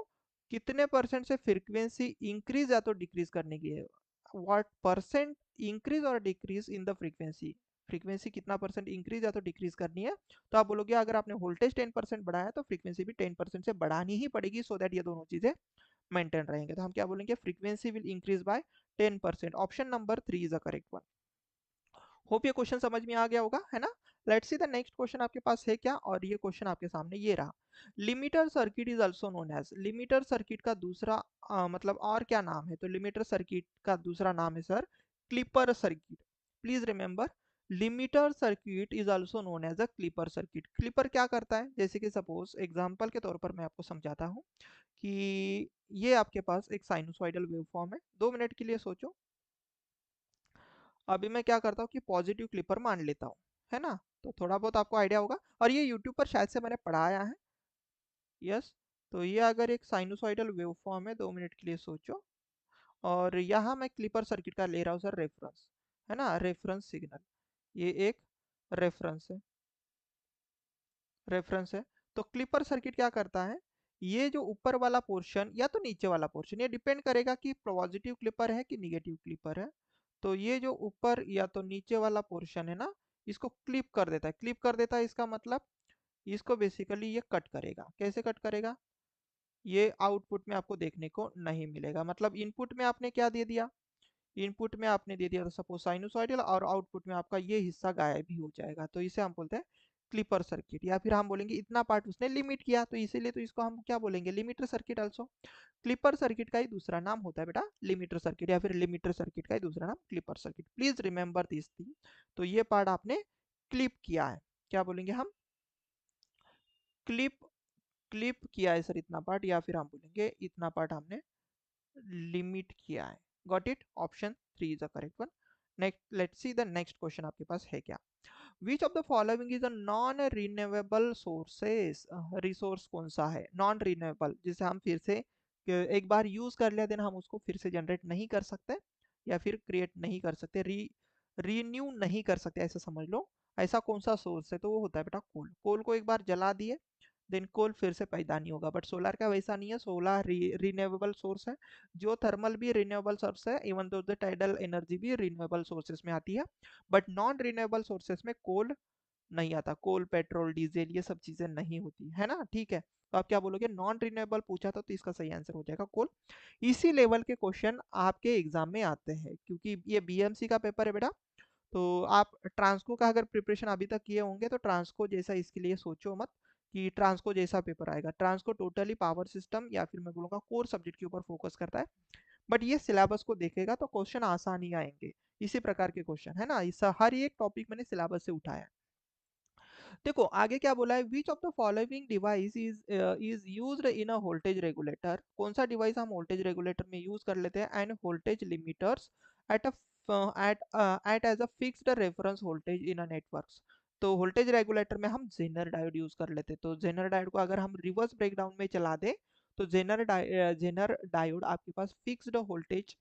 कितने परसेंट से फ्रीक्वेंसी इंक्रीज या तो डिक्रीज करने की है, व्हाट परसेंट इंक्रीज और decrease in the frequency, frequency कितना परसेंट इंक्रीज या तो डिक्रीज करनी है। तो आप बोलोगे अगर आपने वोल्टेज 10% बढ़ाया तो फ्रीक्वेंसी भी 10% से बढ़ानी ही पड़ेगी, सो दैट ये दोनों चीजें मेंटेन रहेंगे। तो हम क्या बोलेंगे, frequency will increase by 10%। Option number 3 is the correct one. Hope ये क्वेश्चन समझ में आ गया होगा, है ना। Let's see the next question आपके पास है क्या, और ये क्वेश्चन आपके सामने ये रहा। Limiter circuit is also known as, limiter circuit का दूसरा मतलब और क्या नाम है, तो लिमिटर सर्किट का दूसरा नाम है sir clipper circuit. Please remember, limiter circuit is also known as a clipper circuit. Clipper क्या करता है, जैसे कि सपोज एग्जांपल के तौर पर मैं आपको समझाता हूँ कि ये आपके पास एक साइनोसॉइडल वेवफॉर्म है। 2 मिनट के लिए सोचो। अभी मैं क्या करता हूँ कि पॉजिटिव क्लिपर मान लेता हूँ, है ना। तो थोड़ा बहुत आपको आइडिया होगा, और ये यूट्यूब पर शायद से मैंने पढ़ाया है। यस। तो ये अगर एक साइनोसॉइडल वेवफॉर्म है, 2 मिनट के लिए सोचो, और यहाँ मैं क्लिपर सर्किट का ले रहा हूँ सर रेफरेंस, है ना, रेफरेंस सिग्नल। ये एक रेफरेंस है, रेफरेंस है। तो क्लिपर सर्किट क्या करता है, ये जो ऊपर वाला पोर्शन या तो नीचे वाला पोर्शन, ये डिपेंड करेगा कि पॉजिटिव क्लिपर है कि निगेटिव क्लिपर है। तो ये जो ऊपर या तो नीचे वाला पोर्शन है ना, इसको क्लिप कर देता है। क्लिप कर देता है इसका मतलब इसको बेसिकली ये कट करेगा। कैसे कट करेगा, ये आउटपुट में आपको देखने को नहीं मिलेगा। मतलब इनपुट में आपने क्या दे दिया, इनपुट में आपने दे दिया तो सपोज साइनोसॉइडल, और आउटपुट में आपका ये हिस्सा गायब भी हो जाएगा। तो इसे हम बोलते हैं क्लिपर सर्किट, या फिर हम बोलेंगे इतना पार्ट उसने लिमिट किया, तो इसीलिए तो इसको हम क्या बोलेंगे, limiter circuit also. Clipper circuit का ही दूसरा नाम होता है बेटा लिमिटर सर्किट, या फिर लिमिटर सर्किट का ही दूसरा नाम clipper circuit. Please remember this thing. तो ये पार्ट आपने क्लिप किया है, क्या बोलेंगे हम, क्लिप, क्लिप किया है सर इतना पार्ट, या फिर हम बोलेंगे इतना पार्ट हमने लिमिट किया है। Got it, option 3 is the correct one. Next, let's see the next question आपके पास है क्या। विच of the following is a non renewable sources, resource कौन सा है नॉन रिन्यूएबल, जिसे हम फिर से एक बार यूज कर लिया देन हम उसको फिर से जनरेट नहीं कर सकते, या फिर क्रिएट नहीं कर सकते, रीन्यू नहीं कर सकते, ऐसा समझ लो। ऐसा कौन सा सोर्स है, तो वो होता है बेटा कोल। कोल को एक बार जला दिए देन कोल फिर से पैदा नहीं होगा। बट सोलर का वैसा नहीं है, सोलर रिन्यूएबल सोर्स है। जो थर्मल भी रिन्यूएबल सोर्स है, even though the tidal energy भी रिन्यूएबल सोर्सेस में आती है। बट नॉन रिन्यूएबल सोर्सेस में कोल नहीं आता, कोल पेट्रोल डीजल ये सब चीजें नहीं होती है ना, ठीक है। तो आप क्या बोलोगे, नॉन रिन्यूएबल पूछा था तो इसका सही आंसर हो जाएगा कोल। इसी लेवल के क्वेश्चन आपके एग्जाम में आते हैं, क्योंकि ये बीएमसी का पेपर है बेटा। तो आप ट्रांसको का अगर प्रिपरेशन अभी तक किए होंगे तो ट्रांसको जैसा इसके लिए सोचो मत कि ट्रांसको जैसा पेपर आएगा। ट्रांसको टोटली पावर सिस्टम या फिर मैं बोलूँगा कोर सब्जेक्ट के ऊपर फोकस करता है। बट ये सिलेबस को देखेगा तो क्वेश्चन आसान ही आएंगे, इसी प्रकार के क्वेश्चन है ना। इस हर एक टॉपिक मैंने सिलेबस से उठाया है। देखो आगे क्या बोला है, which of the following device is used in a voltage regulator. कौन सा डिवाइस हम वोल्टेज रेगुलेटर में यूज कर लेते हैं, and voltage limiters at a at as a fixed reference voltage in a networks. तो वोल्टेज रेगुलेटर में हम जेनर डायोड यूज कर लेते हैं। तो जेनर डायोड को अगर हम रिवर्स ब्रेकडाउन में चला दें तो जेनर डायोड आपके पास फिक्स्ड वोल्टेज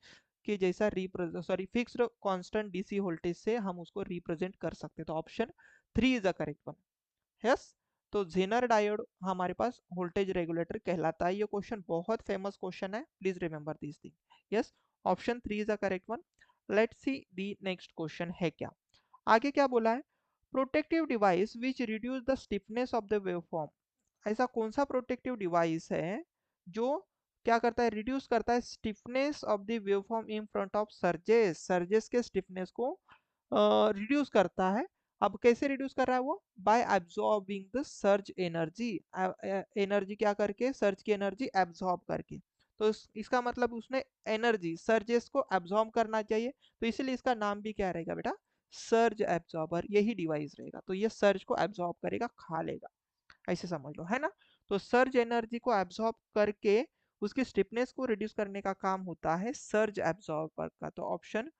के जैसा फिक्स्ड कांस्टेंट डीसी वोल्टेज से हम उसको रिप्रेजेंट कर सकते हैं। तो option 3 is the correct one. Yes. तो जेनर डायोड हमारे पास वोल्टेज रेगुलेटर कहलाता है। ये क्वेश्चन बहुत फेमस क्वेश्चन है, please remember this thing. Yes, option 3 is the correct one. Let's C the next question है क्या। आगे क्या बोला है, protective device which reduce the stiffness of the waveform. ऐसा कौन सा प्रोटेक्टिव डिवाइस है जो क्या करता है, रिड्यूस करता है stiffness of the waveform in front of surges, surges के स्टिफनेस को रिड्यूस करता है। अब कैसे रिड्यूस कर रहा है वो, bye absorbing the surge energy, energy क्या करके, सर्ज की एनर्जी एब्जॉर्ब करके। तो इसका मतलब उसने एनर्जी सर्जेस को एब्जॉर्ब करना चाहिए, तो इसीलिए इसका नाम भी क्या रहेगा बेटा, सर्ज एब्जॉर्बर, यही डिवाइस रहेगा। तो ये सर्ज को एब्जॉर्ब करेगा, खा लेगा, ऐसे समझ लो, है ना। तो सर्ज एनर्जी को एब्जॉर्ब करके उसकी स्टिफनेस को रिड्यूस करने का काम होता है सर्ज एब्जॉर्बर का। तो option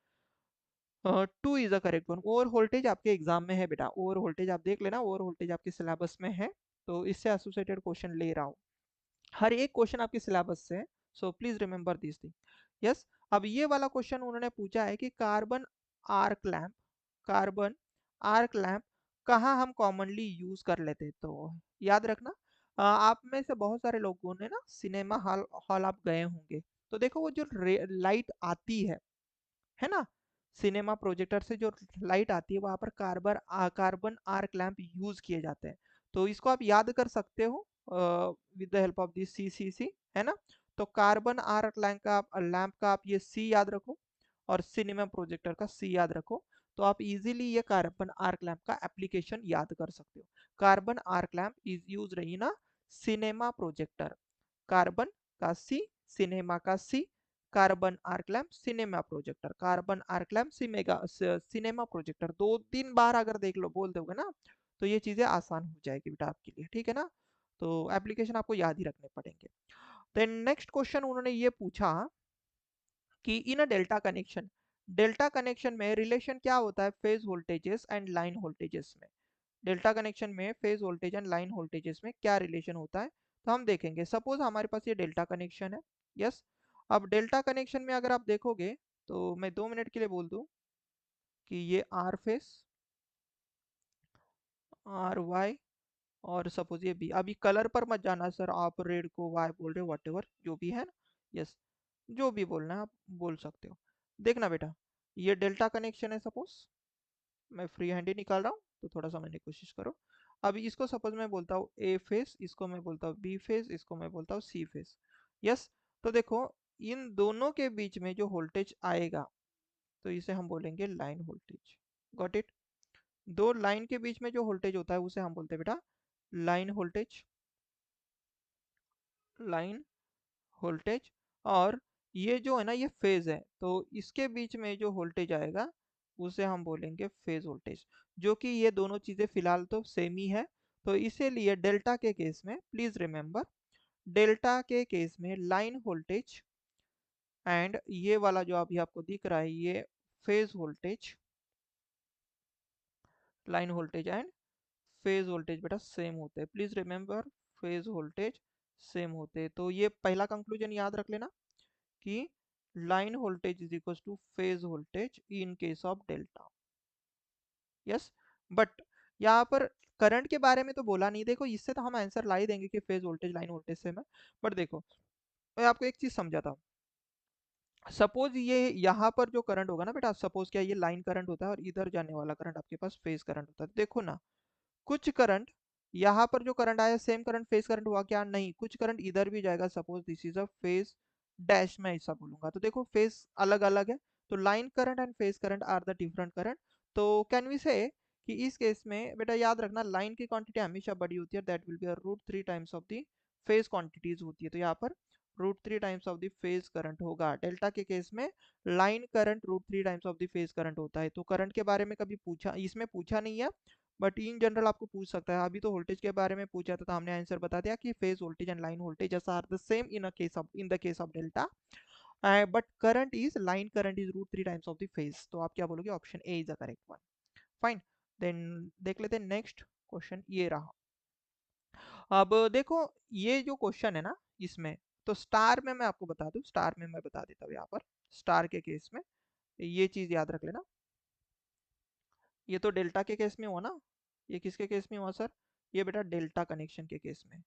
2 is the correct one. Over voltage आपके एग्जाम में है बेटा, ओवर वोल्टेज आप देख लेना, ओवर वोल्टेज आपके सिलेबस में है। तो इससे एसोसिएटेड क्वेश्चन ले रहा हूँ, हर एक क्वेश्चन आपके सिलेबस से है। So please remember this thing. Yes. अब ये वाला क्वेश्चन उन्होंने पूछा है कि कार्बन आर्क लैंप कहाँ हम कॉमनली यूज कर लेते हैं। तो याद रखना, आप में से बहुत सारे लोगों ने ना सिनेमा हॉल हॉल आप गए होंगे। तो देखो वो जो लाइट आती है ना, सिनेमा प्रोजेक्टर से जो लाइट आती है वहां पर कार्बन आर्क लैंप यूज किए जाते हैं। तो इसको आप याद कर सकते हो with the help of this C, है ना। तो कार्बन आर्क लैंप का आप ये सी याद रखो और सिनेमा प्रोजेक्टर का सी याद रखो। तो आप इजीली ये कार्बन आर्क लैंप का एप्लीकेशन याद कर सकते हो। Carbon arc lamp is use रही ना सिनेमा प्रोजेक्टर, कार्बन का सी, सिनेमा का C, carbon arc lamp cinema projector, carbon arc lamp cinema projector. दो तीन बार अगर देख लो बोल दोगे ना तो ये चीजें आसान हो जाएगी बेटा आपके लिए, ठीक है ना। तो एप्लीकेशन आपको याद ही रखने पड़ेंगे। देन नेक्स्ट क्वेश्चन उन्होंने ये पूछा कि इन अ डेल्टा कनेक्शन में रिलेशन क्या होता है phase voltages and line voltages में। डेल्टा कनेक्शन में phase voltage and line voltages में क्या रिलेशन होता है। तो हम देखेंगे, सपोज हमारे पास ये डेल्टा कनेक्शन है। यस। अब डेल्टा कनेक्शन में अगर आप देखोगे तो मैं 2 मिनट के लिए बोल दूं कि ये आर फेस, आर वाई, और सपोज ये बी। अभी कलर पर मत जाना सर, आप रेड को वाई बोल रहे हो, वट एवर जो भी है ना। यस, जो भी बोलना है आप बोल सकते हो। देखना बेटा, ये डेल्टा कनेक्शन है सपोज, मैं फ्री हैंड ही निकाल रहा हूँ तो थोड़ा समझने की कोशिश करो। अभी इसको सपोज मैं बोलता हूँ ए फेस, इसको मैं बोलता हूँ बी फेस, इसको मैं बोलता हूँ सी फेस। यस। तो देखो इन दोनों के बीच में जो वोल्टेज आएगा तो इसे हम बोलेंगे लाइन वोल्टेज। Got it. दो लाइन के बीच में जो वोल्टेज होता है उसे हम बोलते हैं बेटा लाइन वोल्टेज, लाइन वोल्टेज। और ये जो है ना ये फेज है, तो इसके बीच में जो वोल्टेज आएगा उसे हम बोलेंगे फेज वोल्टेज। जो कि ये दोनों चीजें फिलहाल तो सेम ही है। तो इसीलिए डेल्टा के केस में प्लीज रिमेंबर, डेल्टा के केस में लाइन वोल्टेज एंड ये वाला जो अभी आपको दिख रहा है ये phase voltage, line voltage and phase voltage बेटा सेम होते हैं। Please remember, phase voltage same होते हैं। तो ये पहला कंक्लूजन याद रख लेना कि line voltage is equal two phase voltage in case of delta. Yes. But यहाँ पर करंट के बारे में तो बोला नहीं। देखो इससे तो हम आंसर ला ही देंगे कि फेज वोल्टेज लाइन वोल्टेज से मैं, बट देखो मैं आपको एक चीज समझाता हूँ। सपोज ये यहाँ पर जो करंट होगा ना बेटा, सपोज क्या ये लाइन करंट होता है और इधर जाने वाला करंट आपके पास फेज करंट होता है। देखो ना, कुछ करंट यहाँ पर जो करंट आया सेम करंट फेज करंट हुआ क्या, नहीं, कुछ करंट इधर भी जाएगा। Suppose this is a phase dash, मैं ऐसा बोलूंगा तो देखो फेज अलग अलग है। तो line current and phase current are the different current. तो कैन वी से कि इस केस में बेटा याद रखना लाइन की क्वांटिटी हमेशा बड़ी होती है, that will be root three times of the phase quantities होती है। तो यहाँ पर root three times of the phase current होगा। डेल्टा के केस में line current root three times of the phase current होता है। तो करंट के बारे में कभी पूछा, इसमें पूछा नहीं है, बट इन जनरल आपको पूछ सकता है। अभी तो वोल्टेज के बारे में पूछा था तो हमने आंसर बता दिया कि phase voltage and line voltage are the same in the case of delta, but current is line current is root three times of the phase. तो आप क्या बोलोगे, option A is the correct one. Fine. Then देख लेते हैं next question, ये रहा। अब देखो ये जो क्वेश्चन है ना इसमें, तो स्टार में मैं आपको बता दूं, स्टार में मैं बता देता हूँ यहाँ पर। स्टार के केस में ये चीज याद रख लेना, ये तो डेल्टा के केस में हुआ ना, ये किसके केस में हुआ सर, ये बेटा डेल्टा कनेक्शन के केस में,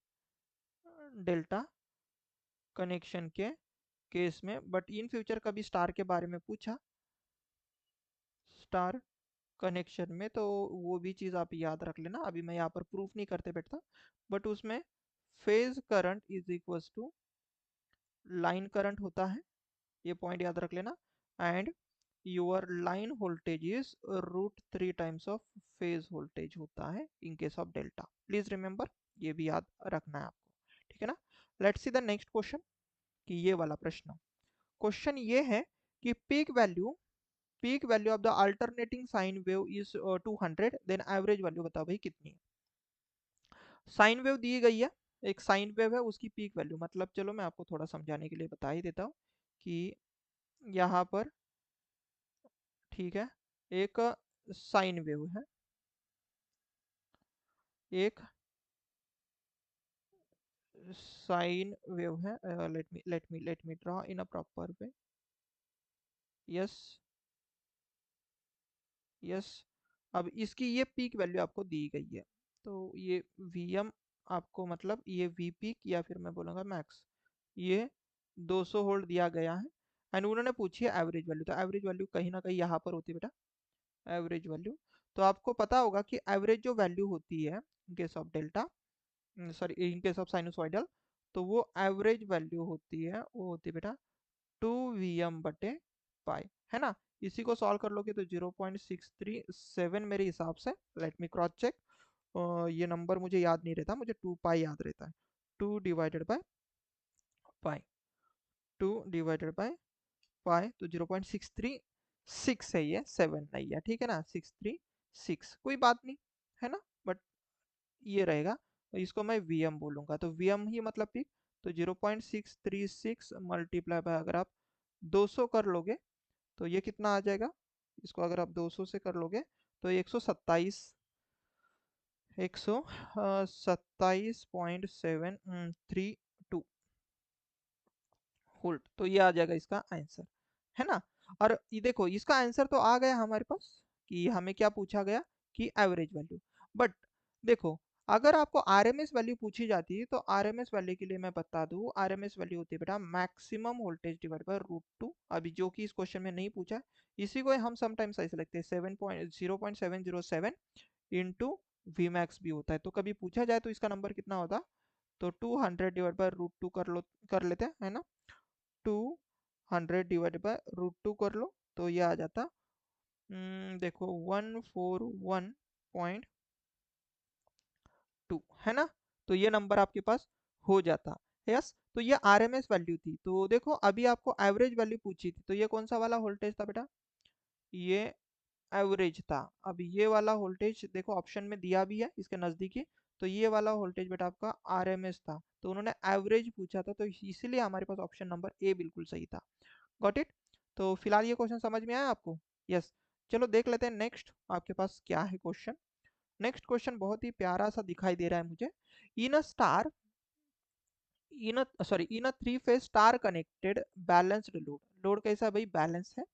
डेल्टा कनेक्शन के केस में। बट इन फ्यूचर कभी स्टार के बारे में पूछा, स्टार कनेक्शन में, तो वो भी चीज़ आप याद रख लेना। अभी मैं यहाँ पर प्रूफ नहीं करते बैठता, बट उसमें phase current is equals to line current होता है, ये पॉइंट याद रख लेना। And your line voltage is root three times of phase voltage होता है in case of delta. Please remember, ये भी याद रखना है आपको, ठीक है ना। Let's see the next question, कि ये वाला प्रश्न, क्वेश्चन ये है कि peak value of the alternating sine wave is 200, then average value बताओ भाई कितनी है। साइन वेव दी गई है, एक साइन वेव है, उसकी पीक वैल्यू मतलब, चलो मैं आपको थोड़ा समझाने के लिए बता ही देता हूँ कि यहाँ पर, ठीक है, एक साइन वेव है, एक साइन वेव है। Let me draw in a proper way. Yes yes. अब इसकी ये पीक वैल्यू आपको दी गई है, तो ये वीएम आपको मतलब ये वी पीक या फिर मैं बोलूँगा मैक्स, ये 200 होल्ड दिया गया है। एंड उन्होंने पूछी है एवरेज वैल्यू, तो एवरेज वैल्यू कहीं ना कहीं यहाँ पर होती है बेटा, एवरेज वैल्यू। तो आपको पता होगा कि एवरेज जो वैल्यू होती है in case of delta, sorry in case of sinusoidal, तो वो एवरेज वैल्यू होती है, वो होती है बेटा 2 Vm/पाई, है ना। इसी को सॉल्व कर लोगे तो 0.637 मेरे हिसाब से, लेट मी क्रॉस चेक, ये नंबर मुझे याद नहीं रहता, मुझे 2 पाई याद रहता है। 2/पाई, 2/पाई, तो 0.636 है, ये 7 नहीं है, ठीक है ना, 636 कोई बात नहीं, है ना। बट ये रहेगा, तो इसको मैं वीएम बोलूंगा, तो वीएम ही मतलब पीक। तो 0.636 मल्टीप्लाई बाय अगर आप 200 कर लोगे तो ये कितना आ जाएगा, इसको अगर आप 200 से कर लोगे तो 127.732 वोल्ट, तो ये आ जाएगा इसका आंसर, है ना। और ये देखो इसका आंसर तो आ गया हमारे पास, कि हमें क्या पूछा गया कि एवरेज वैल्यू। बट देखो, अगर आपको आरएमएस वैल्यू पूछी जाती है तो आरएमएस वैल्यू के लिए मैं बता दूं, आरएमएस वैल्यू होती है बेटा मैक्सिमम वोल्टेज डिवाइड बाय √2, अभी जो कि इस क्वेश्चन में नहीं पूछा है। इसी को हम समटाइम्स ऐसे लिखते हैं 0.707 इंटू वी मैक्स भी होता है, तो कभी पूछा जाए तो इसका नंबर कितना होता, तो 200 डिवाइड बाय √2 कर लेते हैं, है ना। 200 डिवाइड बाय √2 कर लो तो ये आ जाता, देखो 141.2, है ना। तो ये नंबर आपके पास हो जाता। यस, तो ये आरएमएस वैल्यू थी। तो देखो अभी आपको एवरेज वैल्यू पूछी थी, तो ये कौन सा वाला वोल्टेज था बेटा, ये एवरेज था। अब ये वाला वोल्टेज देखो ऑप्शन में दिया भी है इसके नज़दीकी, तो ये वाला वोल्टेज बेटा आपका आरएमएस था, तो उन्होंने एवरेज पूछा था, तो इसीलिए हमारे पास ऑप्शन नंबर ए बिल्कुल सही था। Got it. तो फिलहाल ये क्वेश्चन समझ में आया आपको। यस। चलो देख लेते हैं नेक्स्ट आपके पास क्या है क्वेश्चन। नेक्स्ट क्वेश्चन बहुत ही प्यारा सा दिखाई दे रहा है मुझे। In a star in a 3 phase star connected balanced load, load कैसा है भाई, बैलेंस है।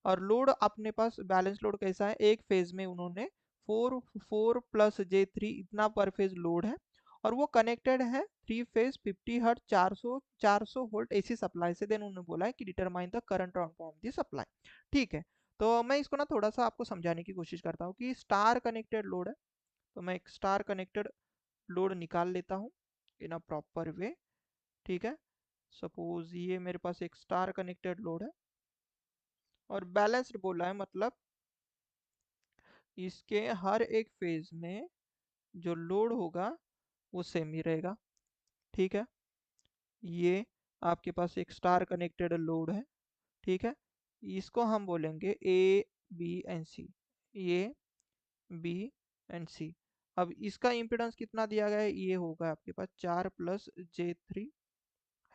और लोड अपने पास बैलेंस लोड कैसा है, एक फेज में उन्होंने 4 4 + j3 इतना पर फेज लोड है, और वो कनेक्टेड है 3 phase 50 hertz 400 volt AC supply से। देन उन्होंने बोला है कि determine the current on the supply. ठीक है, तो मैं इसको ना थोड़ा सा आपको समझाने की कोशिश करता हूँ कि स्टार कनेक्टेड लोड है, तो मैं एक स्टार कनेक्टेड लोड निकाल लेता हूँ इन अ प्रॉपर वे। ठीक है, सपोज ये मेरे पास एक स्टार कनेक्टेड लोड है, और बैलेंस्ड बोला है मतलब इसके हर एक फेज में जो लोड होगा वो सेम ही रहेगा। ठीक है, ये आपके पास एक स्टार कनेक्टेड लोड है। ठीक है, इसको हम बोलेंगे A B and C, A B and C. अब इसका इम्पिडेंस कितना दिया गया है, ये होगा आपके पास 4 + j3,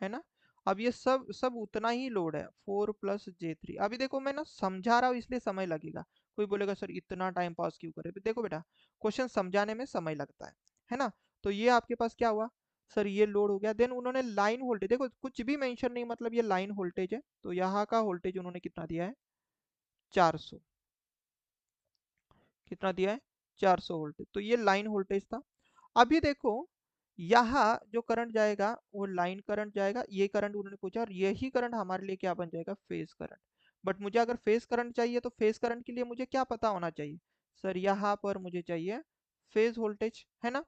है ना। अब ये सब सब उतना ही लोड है, 4 + j3। अभी देखो मैं ना समझा रहा हूँ इसलिए समय लगेगा, कोई बोलेगा सर इतना टाइम पास क्यों करे, देखो बेटा क्वेश्चन समझाने में समय लगता है ना। तो ये आपके पास क्या हुआ, सर ये लोड हो गया, देन उन्होंने लाइन वोल्टेज, देखो कुछ भी मेंशन नहीं, मतलब ये लाइन वोल्टेज है, तो यहाँ का वोल्टेज उन्होंने कितना दिया है, 400, कितना दिया है, 400 वोल्टेज, तो ये लाइन वोल्टेज था। अभी देखो यहाँ जो करंट जाएगा वो लाइन करंट जाएगा, ये करंट उन्होंने पूछा, और यही करंट हमारे लिए क्या बन जाएगा, फेज करंट। बट मुझे अगर फेज करंट चाहिए तो फेज करंट के लिए मुझे क्या पता होना चाहिए, सर यहाँ पर मुझे चाहिए फेज वोल्टेज, है ना।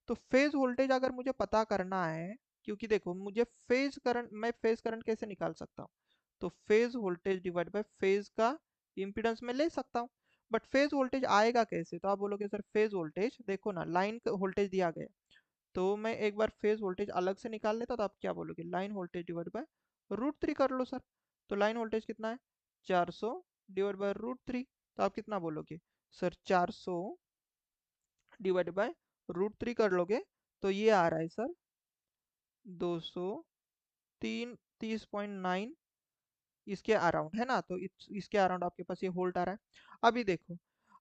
तो फेज वोल्टेज अगर मुझे पता करना है, क्योंकि देखो मुझे फेज करंट, मैं फेज करंट कैसे निकाल सकता हूँ, तो phase voltage divide by phase का इम्पीडेंस में ले सकता हूँ। बट फेज वोल्टेज आएगा कैसे, तो आप बोलोगे सर फेज वोल्टेज देखो ना, लाइन वोल्टेज दिया गया, तो मैं एक बार फेज वोल्टेज अलग से निकाल लेता, तो आप क्या बोलोगे, लाइन वोल्टेज डिवाइड बाय √3 कर लो सर। तो लाइन वोल्टेज कितना है, 400 डिवाइड बाय √3, तो आप कितना बोलोगे, सर 400 डिवाइड बाय √3 कर लोगे तो ये आ रहा है सर 230.9 इसके अराउंड, है ना। तो इसके अराउंड आपके पास ये वोल्ट आ रहा है। अभी देखो,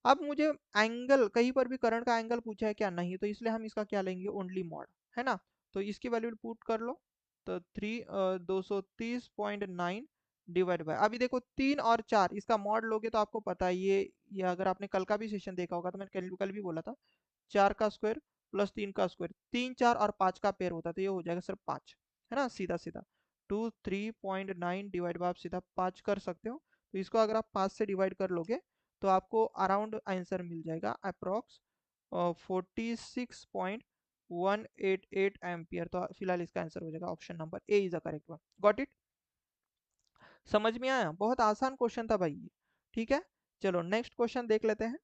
अब मुझे एंगल, कहीं पर भी करंट का एंगल पूछा है क्या, नहीं, तो इसलिए हम इसका क्या लेंगे, ओनली मॉड, है ना। तो इसकी वैल्यू पुट कर लो, तो 230.9 डिवाइड बाय, अभी देखो 3 और 4 इसका मॉड लोगे तो आपको पता है ये अगर आपने कल का भी सेशन देखा होगा तो मैंने कल भी बोला था 4 का स्क्वायर प्लस 3 का स्क्वायर, 3 4 और 5 का पेयर होता है तो ये हो जाएगा सिर्फ 5, है ना, सीधा सीधा 2 3.9 डिवाइड बाय आप सीधा 5 कर सकते हो। तो इसको अगर आप 5 से डिवाइड कर लोगे तो आपको अराउंड आंसर मिल जाएगा अप्रोक्स 46.188 एम्पियर। तो फिलहाल इसका आंसर हो जाएगा option number A is the correct one. Got it? समझ में आया? बहुत आसान क्वेश्चन था भाई ये। ठीक है, चलो नेक्स्ट क्वेश्चन देख लेते हैं,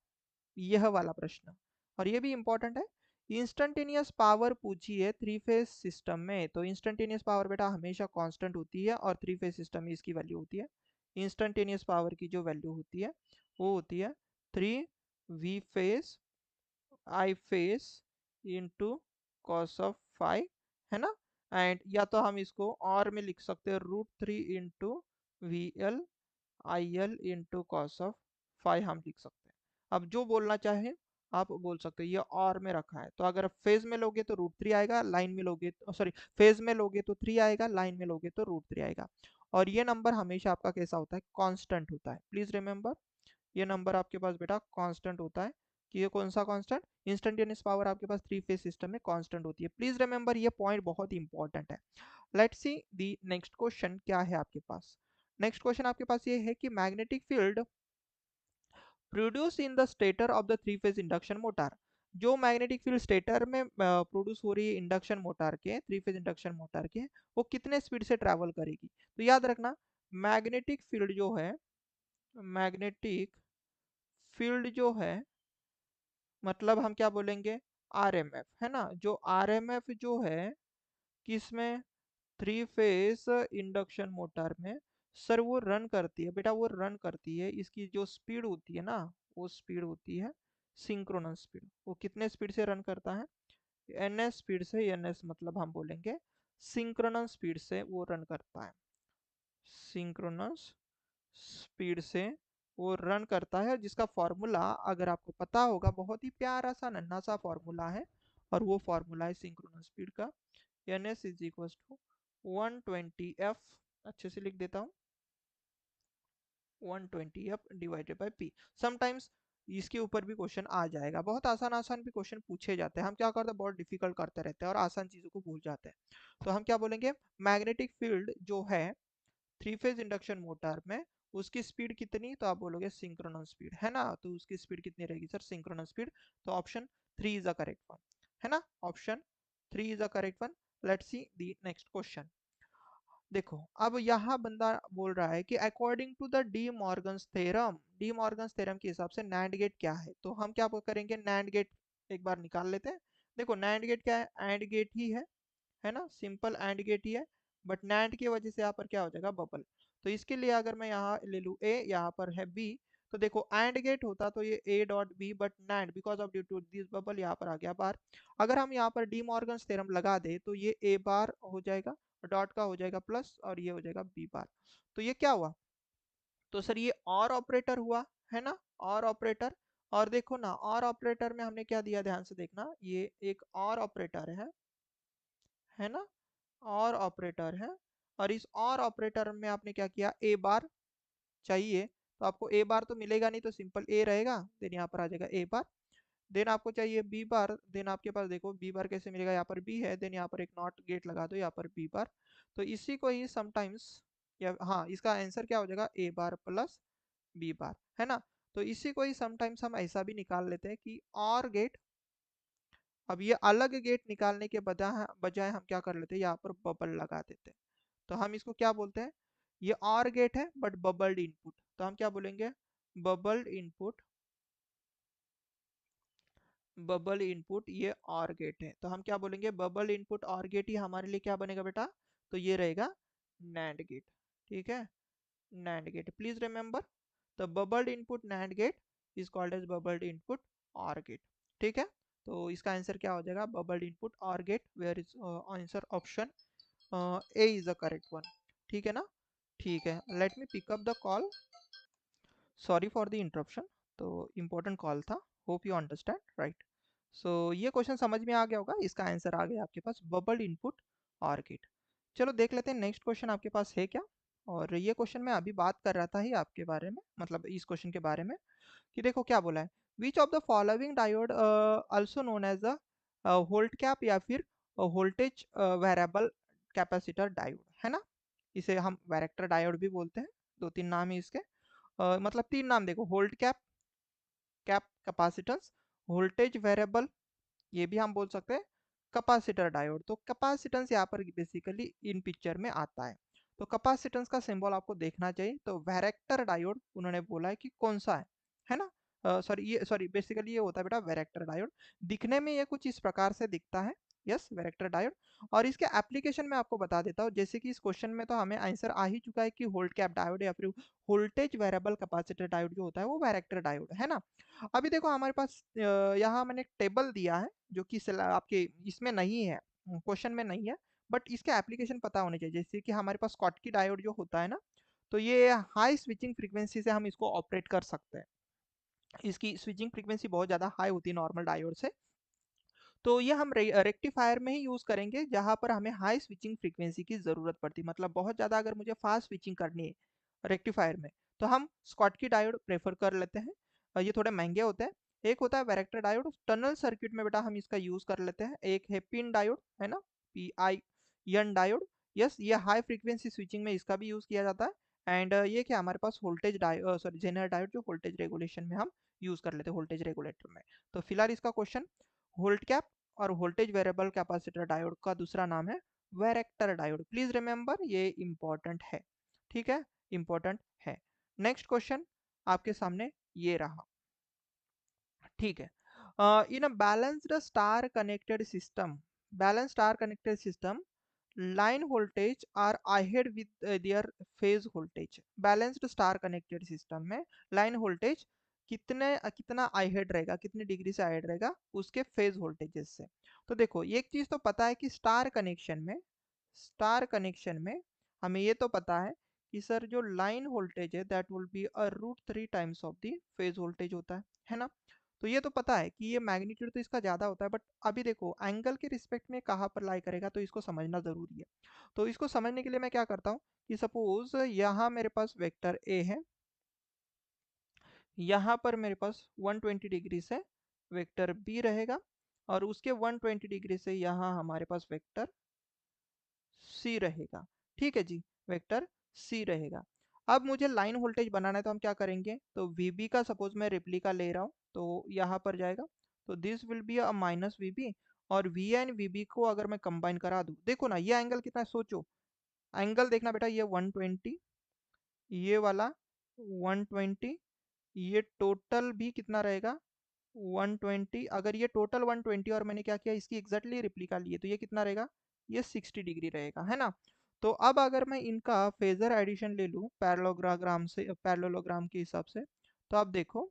यह वाला प्रश्न, और ये भी इंपॉर्टेंट है। इंस्टेंटेनियस पावर पूछी है थ्री फेज सिस्टम में, तो इंस्टेंटेनियस पावर बेटा हमेशा कांस्टेंट होती है और थ्री फेज सिस्टम में इसकी वैल्यू होती है। इंस्टेंटेनियस पावर की जो वैल्यू होती है वो होती है 3 V phase I phase into cos of five, है ना। एंड या तो हम इसको और में लिख सकते हैं √3 into VL IL into cos of five हम लिख सकते हैं। अब जो बोलना चाहे आप बोल सकते हो, ये और में रखा है तो अगर फेज में लोगे तो √3 आएगा, लाइन में लोगे तो सॉरी फेज में लोगे तो 3 आएगा, लाइन में लोगे तो √3 आएगा। और ये नंबर हमेशा आपका कैसा होता है, कांस्टेंट होता है। प्लीज रिमेंबर, ये नंबर आपके पास बेटा कांस्टेंट होता है। कि ये कौन सा कांस्टेंट, इंस्टेंटेनियस पावर आपके पास थ्री फेज सिस्टम में कांस्टेंट होती है। प्लीज रिमेंबर, ये पॉइंट बहुत इंपॉर्टेंट है। Let's see the next question क्या है आपके पास। नेक्स्ट क्वेश्चन आपके पास ये है कि magnetic field produce in the stator of the three phase induction motor, जो मैग्नेटिक फील्ड स्टेटर में प्रोड्यूस हो रही है इंडक्शन मोटर के, थ्री फेज इंडक्शन मोटर के, वो कितने स्पीड से ट्रैवल करेगी। तो याद रखना, मैग्नेटिक फील्ड जो है, मैग्नेटिक फील्ड जो है मतलब हम क्या बोलेंगे, आरएमएफ, है ना। जो आरएमएफ जो है किसमें, थ्री फेज इंडक्शन मोटर में, सर वो रन करती है बेटा, वो रन करती है, इसकी जो स्पीड होती है ना, वो स्पीड होती है सिंक्रोनस स्पीड। वो कितने स्पीड से रन करता है, एनएस स्पीड से, एनएस मतलब हम बोलेंगे सिंक्रोनस स्पीड से वो रन करता है, सिंक्रोनस स्पीड से वो रन करता है, जिसका फॉर्मूला अगर आपको पता होगा बहुत ही प्यारा सा नन्हा सा फॉर्मूला है, और वो फॉर्मूला है सिंक्रोनस स्पीड का, N S is equal to 120 F, अच्छे से लिख देता हूँ 120 F divided by P. Sometimes इसके ऊपर भी क्वेश्चन आ जाएगा, बहुत आसान आसान भी क्वेश्चन पूछे जाते हैं, हम क्या करते हैं बहुत डिफिकल्ट करते रहते हैं और आसान चीज़ों को भूल जाते हैं। तो हम क्या बोलेंगे, मैग्नेटिक फील्ड जो है थ्री फेज इंडक्शन मोटर में, उसकी स्पीड कितनी, तो आप बोलोगे सिंक्रोनस स्पीड, है ना। तो उसकी स्पीड कितनी रहेगी सर, सिंक्रोनस स्पीड। तो option 3 is the correct one, है ना, option 3 is the correct one. Let's see the next question. देखो अब यहाँ बंदा बोल रहा है कि according to the De Morgan's theorem, De Morgan's theorem के हिसाब से नैंड गेट क्या है। तो हम क्या करेंगे, नैंड गेट एक बार निकाल लेते हैं। देखो नैंड गेट क्या है, एंड गेट ही है ना, सिंपल एंड गेट ही है, बट नैंड की वजह से यहाँ पर क्या हो जाएगा, बबल। तो इसके लिए अगर मैं यहाँ ले लूँ ए, यहाँ पर है बी, तो देखो एंड गेट होता तो ये A dot B, but NAND because of due to this bubble यहाँ पर आ गया बार। अगर हम यहाँ पर डी मॉर्गन्स थ्योरम लगा दे तो ये ए बार हो जाएगा, डॉट का हो जाएगा प्लस, और ये हो जाएगा बी बार। तो ये क्या हुआ, तो सर ये और ऑपरेटर हुआ, है ना, और ऑपरेटर। और देखो ना और ऑपरेटर में हमने क्या दिया, ध्यान से देखना, ये एक और ऑपरेटर है ना, और ऑपरेटर है। और इस और ऑपरेटर में आपने क्या किया, ए बार चाहिए, तो आपको ए बार तो मिलेगा नहीं, तो सिंपल ए रहेगा, देन यहाँ पर आ जाएगा ए बार। देन आपको चाहिए बी बार, देन आपके पास देखो बी बार कैसे मिलेगा, यहाँ पर बी है, देन यहाँ पर एक नॉट गेट लगा दो, यहाँ पर बी बार। तो इसी को ही समटाइम्स, या हाँ इसका आंसर क्या हो जाएगा, ए बार प्लस बी बार, है ना। तो इसी को ही समटाइम्स हम ऐसा भी निकाल लेते हैं कि और गेट, अब ये अलग गेट निकालने के बजाय हम क्या कर लेते हैं, यहाँ पर बबल लगा देते हैं। तो हम इसको क्या बोलते हैं, ये और गेट है बट बबल्ड इनपुट, तो हम क्या बोलेंगे, बबल्ड इनपुट, बबल इनपुट ये और गेट है। तो हम क्या बोलेंगे, बबल इनपुट और गेट ही हमारे लिए क्या बनेगा बेटा, तो ये रहेगा नैंड गेट। ठीक है, NAND gate, please remember the bubbled input NAND gate is called as bubbled input or gate. ठीक है, तो इसका आंसर क्या हो जाएगा, bubbled input or gate, where is answer option A is the correct one. ठीक है ना, ठीक है, let me pick up the call, sorry for the interruption, तो इम्पोर्टेंट कॉल था, hope you understand right. So ये क्वेश्चन समझ में आ गया होगा, इसका आंसर आ गया आपके पास, बबल्ड इनपुट और गेट। चलो देख लेते हैं नेक्स्ट क्वेश्चन आपके पास है क्या। और ये क्वेश्चन मैं अभी बात कर रहा था ही आपके बारे में, मतलब इस क्वेश्चन के बारे में, कि देखो क्या बोला है, which of the following diode also known as a volt cap या फिर वोल्टेज वेरिएबल कैपेसिटर डायोड, है ना। इसे हम वैरेक्टर डायोड भी बोलते हैं। दो तीन नाम है इसके, मतलब तीन नाम देखो, volt cap, cap capacitance, voltage variable, ये भी हम बोल सकते हैं कैपेसिटर डायोड। तो कैपेसिटेंस यहाँ पर बेसिकली इन पिक्चर में आता है। तो कैपेसिटेंस का सिंबल आपको देखना चाहिए। तो वैरेक्टर डायोड उन्होंने बोला है कि कौन सा है ना। सॉरी बेसिकली ये होता है बेटा वैरेक्टर डायोड। दिखने में ये कुछ इस प्रकार से दिखता है, यस वैरेक्टर डायोड। और इसके एप्लीकेशन में आपको बता देता हूँ, जैसे कि इस क्वेश्चन में तो हमें आंसर आ ही चुका है कि वोल्ट कैप डायोड या फिर वोल्टेज वेरिएबल कैपेसिटर डायोड जो होता है वो वैरेक्टर डायोड है ना। अभी देखो हमारे पास यहाँ मैंने एक टेबल दिया है जो कि आपके इसमें नहीं है, क्वेश्चन में नहीं है, बट इसके एप्लीकेशन पता होने चाहिए। जैसे कि हमारे पास स्कॉटकी डायोड जो होता है ना, तो ये हाई स्विचिंग फ्रीक्वेंसी से हम इसको ऑपरेट कर सकते हैं। इसकी स्विचिंग फ्रीक्वेंसी बहुत ज़्यादा हाई होती है नॉर्मल डायोड से। तो ये हम रेक्टिफायर में ही यूज़ करेंगे जहाँ पर हमें हाई स्विचिंग फ्रीक्वेंसी की ज़रूरत पड़ती है, मतलब बहुत ज़्यादा अगर मुझे फास्ट स्विचिंग करनी है रेक्टिफायर में, तो हम स्कॉटकी डायोड प्रेफर कर लेते हैं। ये थोड़े महंगे होते हैं। एक होता है वैरेक्टर डायोड, टनल सर्किट में बेटा हम इसका यूज़ कर लेते हैं। एक है पिन डायोड, है ना, PIN डायोड। यस, ये हाई फ्रीक्वेंसी स्विचिंग में इसका भी यूज़ किया जाता है। एंड ये क्या हमारे पास voltage diode, sorry zener diode, जो वोल्टेज रेगुलेशन में हम यूज़ कर लेते हैं, वोल्टेज रेगुलेटर में। तो फिलहाल इसका क्वेश्चन वोल्ट कैप और वोल्टेज वेरिएबल कैपेसिटर डायोड का दूसरा नाम है वैरेक्टर डायोड। प्लीज रिमेंबर, ये इंपॉर्टेंट है, ठीक है, इंपॉर्टेंट है। नेक्स्ट क्वेश्चन आपके सामने ये रहा, ठीक है। In a balanced star connected system, balance star connected system, line voltage are ahead with their phase voltage. Balanced star connected system में लाइन वोल्टेज कितना अहेड रहेगा, कितने डिग्री से अहेड रहेगा उसके फेज वोल्टेजेस से। तो देखो एक चीज तो पता है कि स्टार कनेक्शन में हमें ये तो पता है कि सर जो लाइन वोल्टेज है that will be a √3 times of the phase voltage होता है ना। तो ये तो पता है कि ये मैग्नीट्यूड तो इसका ज़्यादा होता है, बट अभी देखो एंगल के रिस्पेक्ट में कहाँ पर लाई करेगा, तो इसको समझना ज़रूरी है। तो इसको समझने के लिए मैं क्या करता हूँ कि सपोज यहाँ मेरे पास वेक्टर ए है, यहाँ पर मेरे पास 120 डिग्री से वेक्टर बी रहेगा, और उसके 120 डिग्री से यहाँ हमारे पास वेक्टर सी रहेगा। ठीक है जी, वेक्टर सी रहेगा। अब मुझे लाइन वोल्टेज बनाना है, तो हम क्या करेंगे, तो VB का सपोज मैं रेप्लिका ले रहा हूँ, तो यहाँ पर जाएगा, तो this will be a minus VB। और V एंड VB को अगर मैं कंबाइन करा दूँ, देखो ना ये एंगल कितना है, सोचो एंगल देखना बेटा, ये 120, ये वाला 120, ये टोटल भी कितना रहेगा 120। अगर ये टोटल 120 और मैंने क्या किया इसकी एग्जैक्टली रिप्लिका लिए, तो ये कितना रहेगा, ये 60 डिग्री रहेगा, है ना। तो अब अगर मैं इनका फेजर एडिशन ले लूँ पैरेललोग्राम से, पैरेललोग्राम के हिसाब से, तो आप देखो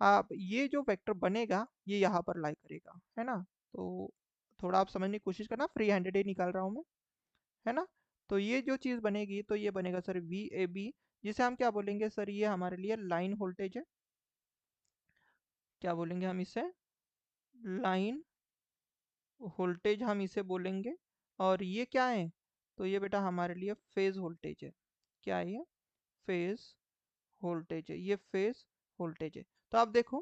आप ये जो वेक्टर बनेगा ये यहाँ पर लाई करेगा, है ना। तो थोड़ा आप समझने की कोशिश करना, फ्री हैंडेड ही निकाल रहा हूँ मैं, है ना। तो ये जो चीज़ बनेगी तो ये बनेगा सर VAB, जिसे हम क्या बोलेंगे सर, ये हमारे लिए लाइन वोल्टेज है। क्या बोलेंगे हम इसे, लाइन वोल्टेज हम इसे बोलेंगे। और ये क्या है, तो ये बेटा हमारे लिए फेज वोल्टेज है। क्या है ये, फेज वोल्टेज है, ये फेज वोल्टेज है। तो आप देखो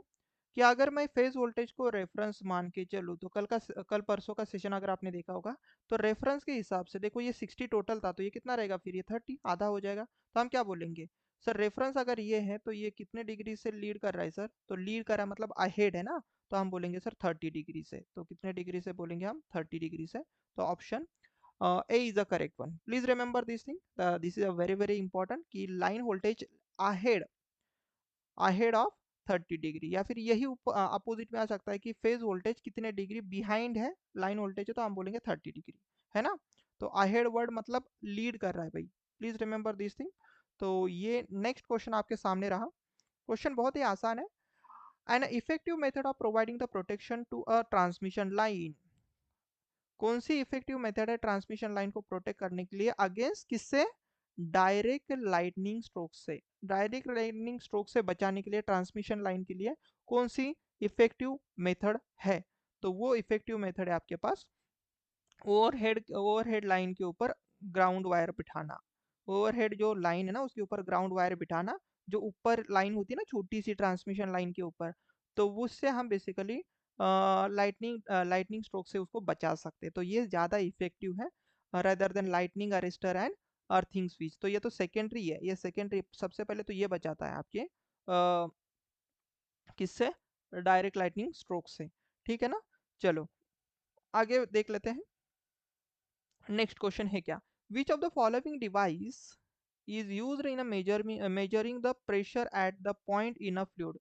कि अगर मैं फेज वोल्टेज को रेफरेंस मान के चलूँ, तो कल परसों का सेशन अगर आपने देखा होगा, तो रेफरेंस के हिसाब से देखो ये 60 टोटल था, तो ये कितना रहेगा फिर, ये 30 आधा हो जाएगा। तो हम क्या बोलेंगे सर, रेफरेंस अगर ये है तो ये कितने डिग्री से लीड कर रहा है सर, तो लीड कर रहा है मतलब अहेड है ना, तो हम बोलेंगे सर 30 डिग्री से। तो कितने डिग्री से बोलेंगे हम, 30 डिग्री से। तो option A is the correct one. Please remember this thing. This is a very important कि line voltage ahead ahead of 30 degree, या फिर यही अपोजिट में आ सकता है कि फेज वोल्टेज कितने डिग्री बिहाइंड है लाइन वोल्टेज है, तो हम बोलेंगे 30 डिग्री, है ना। तो अहेड वर्ड मतलब लीड कर रहा है भाई, प्लीज रिमेंबर दिस थिंग। तो ये नेक्स्ट क्वेश्चन आपके सामने रहा। क्वेश्चन बहुत ही आसान है। An effective method of providing the protection to a transmission line, कौन सी इफेक्टिव मेथड है ट्रांसमिशन लाइन को प्रोटेक्ट करने के लिए अगेंस्ट किससे, डायरेक्ट लाइटनिंग स्ट्रोक से। डायरेक्ट लाइटनिंग स्ट्रोक से बचाने के लिए ट्रांसमिशन लाइन के लिए कौन सी इफेक्टिव मेथड है, तो वो इफेक्टिव मेथड है आपके पास ओवरहेड लाइन के ऊपर ग्राउंड वायर बिठाना। ओवरहेड जो लाइन है ना उसके ऊपर ग्राउंड वायर बिठाना, जो ऊपर लाइन होती है ना छोटी सी ट्रांसमिशन लाइन के ऊपर, तो उससे हम बेसिकली लाइटनिंग स्ट्रोक से उसको बचा सकते हैं। तो ये ज़्यादा इफेक्टिव है rather than lightning arrester and earthing switch. तो ये तो सेकेंडरी है, ये सेकेंडरी सबसे पहले तो ये बचाता है आपके किससे, डायरेक्ट लाइटनिंग स्ट्रोक से। ठीक है ना, चलो आगे देख लेते हैं। नेक्स्ट क्वेश्चन है क्या, विच of the following device is used in measuring the pressure at the point in a fluid.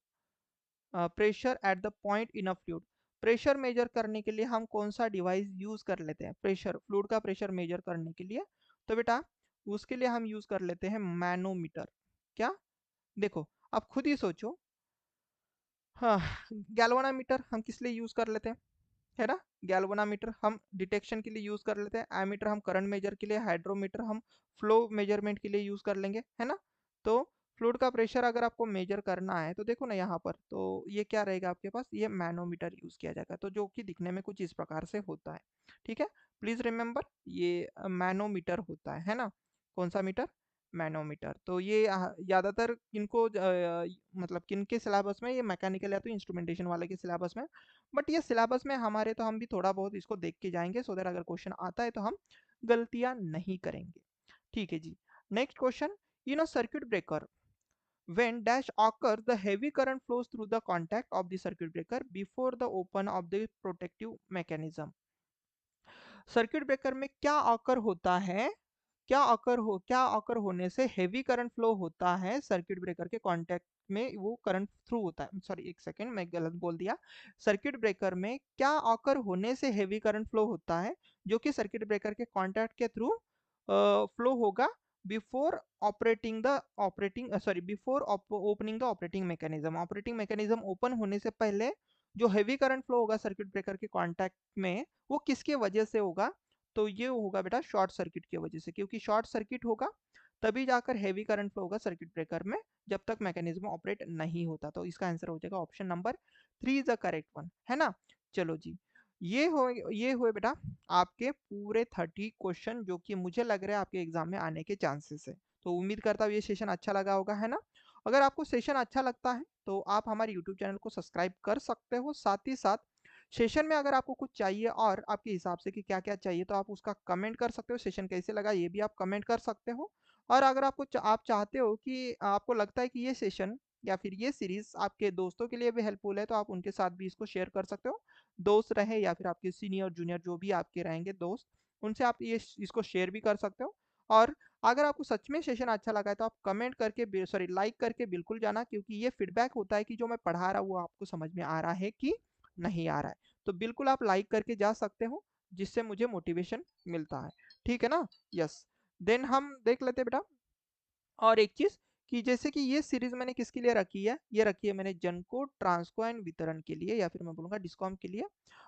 Pressure at the point in a fluid, pressure measure करने के लिए हम कौन सा डिवाइस यूज कर लेते हैं, प्रेशर फ्लूइड का प्रेशर मेजर करने के लिए। तो बेटा उसके लिए हम यूज कर लेते हैं मैनोमीटर। क्या, देखो आप खुद ही सोचो। हाँ, गैल्वानोमीटर हम किस लिए यूज कर लेते हैं, है ना। गैल्वेनोमीटर हम डिटेक्शन के लिए यूज कर लेते हैं, एमीटर हम करंट मेजर के लिए, हाइड्रोमीटर हम फ्लो मेजरमेंट के लिए यूज कर लेंगे, है ना। तो फ्लूइड का प्रेशर अगर आपको मेजर करना है तो देखो ना यहाँ पर, तो ये क्या रहेगा आपके पास, ये मैनोमीटर यूज किया जाएगा, तो जो कि दिखने में कुछ इस प्रकार से होता है। ठीक है, प्लीज रिमेंबर ये मैनोमीटर होता है ना। कौन सा मीटर, मैनोमीटर। तो ये ज्यादातर किनको मतलब किन के सिलेबस में, ये मैकेनिकल या तो इंस्ट्रूमेंटेशन वाले के सिलेबस में, बट ये सिलेबस में हमारे, तो हम भी थोड़ा बहुत इसको देख के जाएंगे सो दैट अगर क्वेश्चन आता है तो हम गलतियां नहीं करेंगे। ठीक है जी। Next question, in a circuit breaker when dash occurs the heavy current flows through the contact of the circuit breaker before the open of the protective mechanism। Circuit breaker में क्या ऑकर होता है, क्या ऑकर होने से heavy current flow होता है circuit breaker के कांटेक्ट में, वो करंट थ्रू होता है, सॉरी एक सेकेंड मैं गलत बोल दिया। सर्किट ब्रेकर में क्या ऑकर होने से हेवी करंट फ्लो होता है, जो कि सर्किट ब्रेकर के कांटेक्ट के थ्रू फ्लो होगा before before opening the operating mechanism. Operating mechanism open होने से पहले जो हेवी करंट फ्लो होगा सर्किट ब्रेकर के कांटेक्ट में, वो किसके वजह से होगा, तो ये होगा बेटा शॉर्ट सर्किट की वजह से, क्योंकि शॉर्ट सर्किट होगा तभी जाकर हैवी करंट फ्लो होगा सर्किट ब्रेकर में, जब तक मैकेनिज्म ऑपरेट नहीं होता। तो इसका आंसर हो जाएगा option number 3 is the correct one, है ना। चलो जी, ये हुए बेटा आपके पूरे 30 क्वेश्चन जो कि मुझे लग रहा है आपके एग्जाम में आने के चांसेस है। तो उम्मीद करता हूँ ये सेशन अच्छा लगा होगा, है ना। अगर आपको सेशन अच्छा लगता है तो आप हमारे यूट्यूब चैनल को सब्सक्राइब कर सकते हो, साथ ही साथ सेशन में अगर आपको कुछ चाहिए और आपके हिसाब से कि क्या क्या चाहिए तो आप उसका कमेंट कर सकते हो, सेशन कैसे लगा ये भी आप कमेंट कर सकते हो। और अगर आप चाहते हो कि आपको लगता है कि ये सेशन या फिर ये सीरीज आपके दोस्तों के लिए भी हेल्पफुल है, तो आप उनके साथ भी इसको शेयर कर सकते हो। दोस्त रहे या फिर आपके सीनियर जूनियर जो भी आपके रहेंगे दोस्त, उनसे आप ये इसको शेयर भी कर सकते हो। और अगर आपको सच में सेशन अच्छा लगा है तो आप कमेंट करके, सॉरी लाइक करके बिल्कुल जाना, क्योंकि ये फीडबैक होता है कि जो मैं पढ़ा रहा हूँ वो आपको समझ में आ रहा है कि नहीं आ रहा है। तो बिल्कुल आप लाइक करके जा सकते हो, जिससे मुझे मोटिवेशन मिलता है। ठीक है ना, यस। देन हम देख लेते हैं बेटा और एक चीज, कि जैसे कि ये सीरीज मैंने किसके लिए रखी है, ये रखी है मैंने जनको, ट्रांसको एंड वितरण के लिए, या फिर मैं बोलूंगा डिस्कॉम के लिए,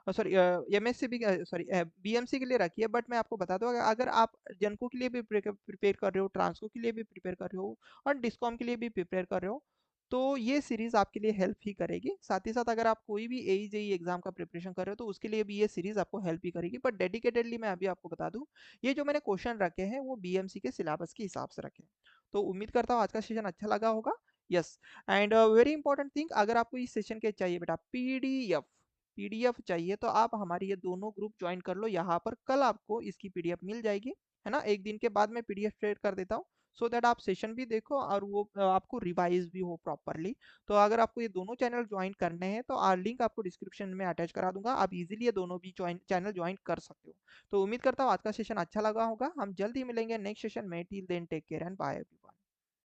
सॉरी एमएससी भी, सॉरी बीएमसी के लिए रखी है। बट मैं आपको बता दूं, अगर आप जनको के लिए भी प्रिपेयर कर रहे हो, ट्रांसको के लिए भी प्रिपेयर कर रहे हो और डिस्कॉम के लिए भी प्रिपेयर कर रहे हो, तो ये सीरीज आपके लिए हेल्प ही करेगी। साथ ही साथ अगर आप कोई भी एई जेई एग्जाम का प्रिपरेशन कर रहे हो तो उसके लिए भी ये सीरीज आपको हेल्प ही करेगी। बट डेडिकेटेडली मैं अभी आपको बता दूं, ये जो मैंने क्वेश्चन रखे हैं वो बीएमसी के सिलेबस के हिसाब से रखे हैं। तो उम्मीद करता हूँ आज का सेशन अच्छा लगा होगा। Yes, and very important thing, अगर आपको इस सेशन के चाहिए बेटा पीडीएफ चाहिए तो आप हमारी ये दोनों ग्रुप ज्वाइन कर लो, यहाँ पर कल आपको इसकी पीडीएफ मिल जाएगी, है ना। एक दिन के बाद मैं पीडीएफ शेयर कर देता हूँ, सो दैट आप सेशन भी देखो और वो आपको रिवाइज भी हो प्रॉपरली। तो अगर आपको ये दोनों चैनल ज्वाइन करने हैं तो लिंक आपको डिस्क्रिप्शन में अटैच करा दूंगा, आप इजीली ये दोनों भी चैनल ज्वाइन कर सकते हो। तो उम्मीद करता हूँ आज का सेशन अच्छा लगा होगा, हम जल्द ही मिलेंगे नेक्स्ट सेशन में। Till then take care and bye.